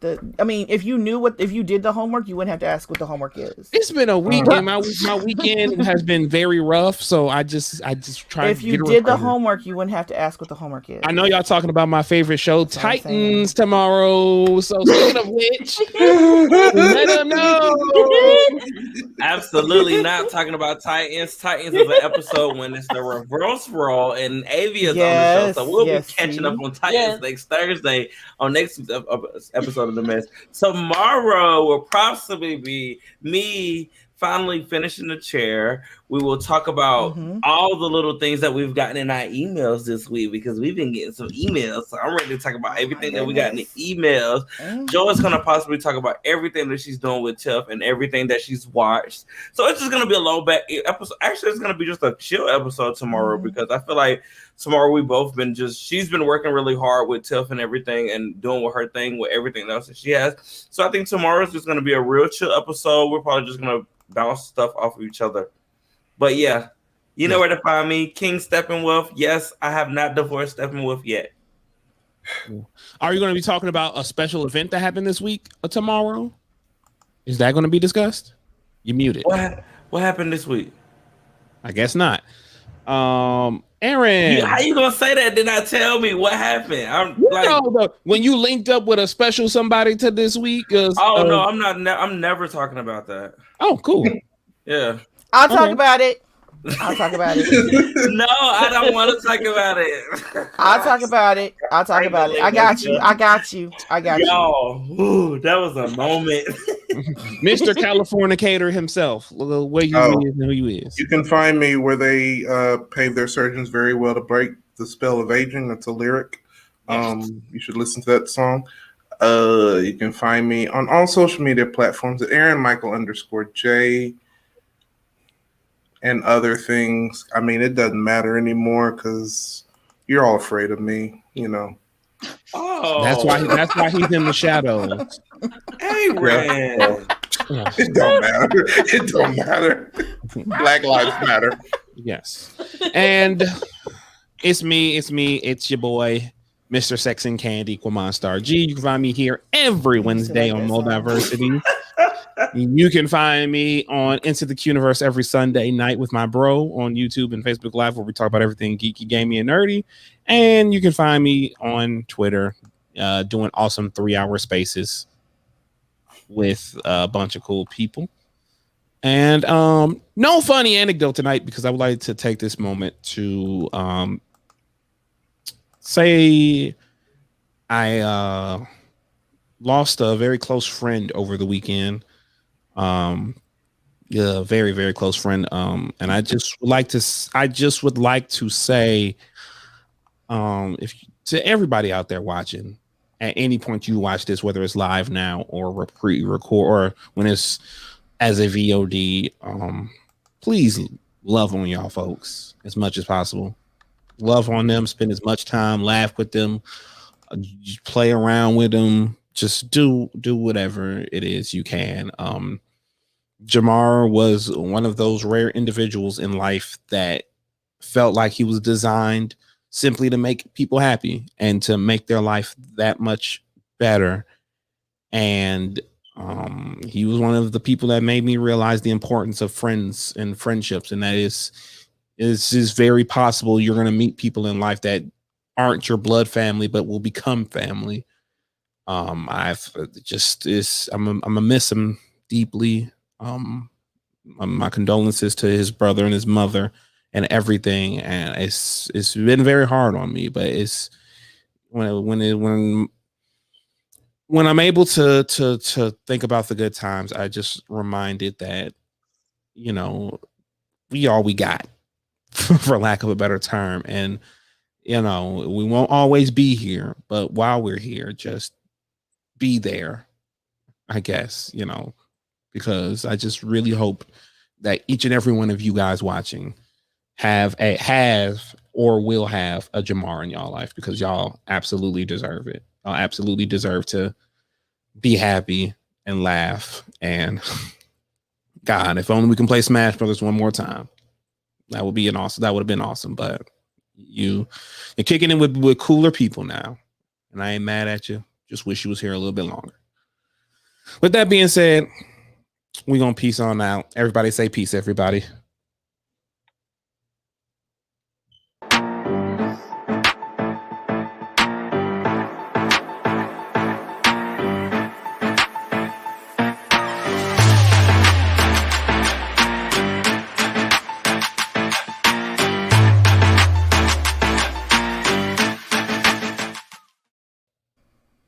the? I mean, if you did the homework, you wouldn't have to ask what the homework is. It's been a weekend. My weekend has been very rough, so I just try. If you did the homework, you wouldn't have to ask what the homework is. I know y'all talking about my favorite show, Titans, tomorrow. So speaking of which, let them know. Absolutely not talking about Titans. Titans is an episode when it's the reverse role and Avia's on the show, so we'll be catching up on Titans next Thursday on next episode of The Mess. Tomorrow will possibly be me finally finishing the chair. We will talk about all the little things that we've gotten in our emails this week, because we've been getting some emails. So I'm ready to talk about everything that we got in the emails. Joe is going to possibly talk about everything that she's doing with Tiff and everything that she's watched. So it's just going to be a low back episode. Actually, it's going to be just a chill episode tomorrow, because I feel like tomorrow she's been working really hard with Tiff and everything and doing with her thing with everything else that she has. So I think tomorrow is just going to be a real chill episode. We're probably just going to bounce stuff off of each other. But yeah, you know where to find me. King Steppenwolf. Yes, I have not divorced Steppenwolf yet. Are you going to be talking about a special event that happened this week or tomorrow? Is that going to be discussed? You muted. What happened this week? I guess not. Aaron, how you gonna say that? Did not tell me what happened? When you linked up with a special somebody to this week. No, I'm not. I'm never talking about that. Oh, cool. Yeah, I'll talk about it. I'll talk about it. No, I don't want to talk about it. I'll talk about it. I got you. Yo, ooh, that was a moment. Mr. Californicator himself. Where you is and who you is. You can find me where they pay their surgeons very well to break the spell of aging. That's a lyric. You should listen to that song. You can find me on all social media platforms at Aaron Michael _J. and other things. I mean, it doesn't matter anymore because you're all afraid of me, you know. Oh, That's why he's in the shadows. Hey, Ren. Yeah. It don't matter. It don't matter. Black Lives Matter. Yes. And it's me. It's your boy, Mr. Sex and Candy, Quamon Star G. You can find me here every Wednesday on Moldiversity. You can find me on Into the Quniverse every Sunday night with my bro on YouTube and Facebook Live, where we talk about everything geeky, gamey, and nerdy. And you can find me on Twitter doing awesome 3-hour spaces with a bunch of cool people. And no funny anecdote tonight, because I would like to take this moment to say I lost a very close friend over the weekend. Yeah, very, very close friend. And I just would like to say, if to everybody out there watching, at any point you watch this, whether it's live now or pre-record or when it's as a VOD, please love on y'all folks as much as possible. Love on them, spend as much time, laugh with them, play around with them, just do whatever it is you can. Jamar was one of those rare individuals in life that felt like he was designed simply to make people happy and to make their life that much better. And he was one of the people that made me realize the importance of friends and friendships. And that is very possible. You're going to meet people in life that aren't your blood family, but will become family. I'm gonna miss him deeply. My condolences to his brother and his mother and everything. And it's been very hard on me, but it's when I'm able to think about the good times, I just reminded that, you know, we all we got, for lack of a better term. And, you know, we won't always be here, but while we're here, just be there, I guess, you know, because I just really hope that each and every one of you guys watching have or will have a Jamar in y'all life, because y'all absolutely deserve it. Y'all absolutely deserve to be happy and laugh. And God, if only we can play Smash Brothers one more time. That would have been awesome. But you're kicking in with cooler people now, and I ain't mad at you. Just wish you was here a little bit longer. With that being said, we're gonna peace on out. Everybody say peace, everybody.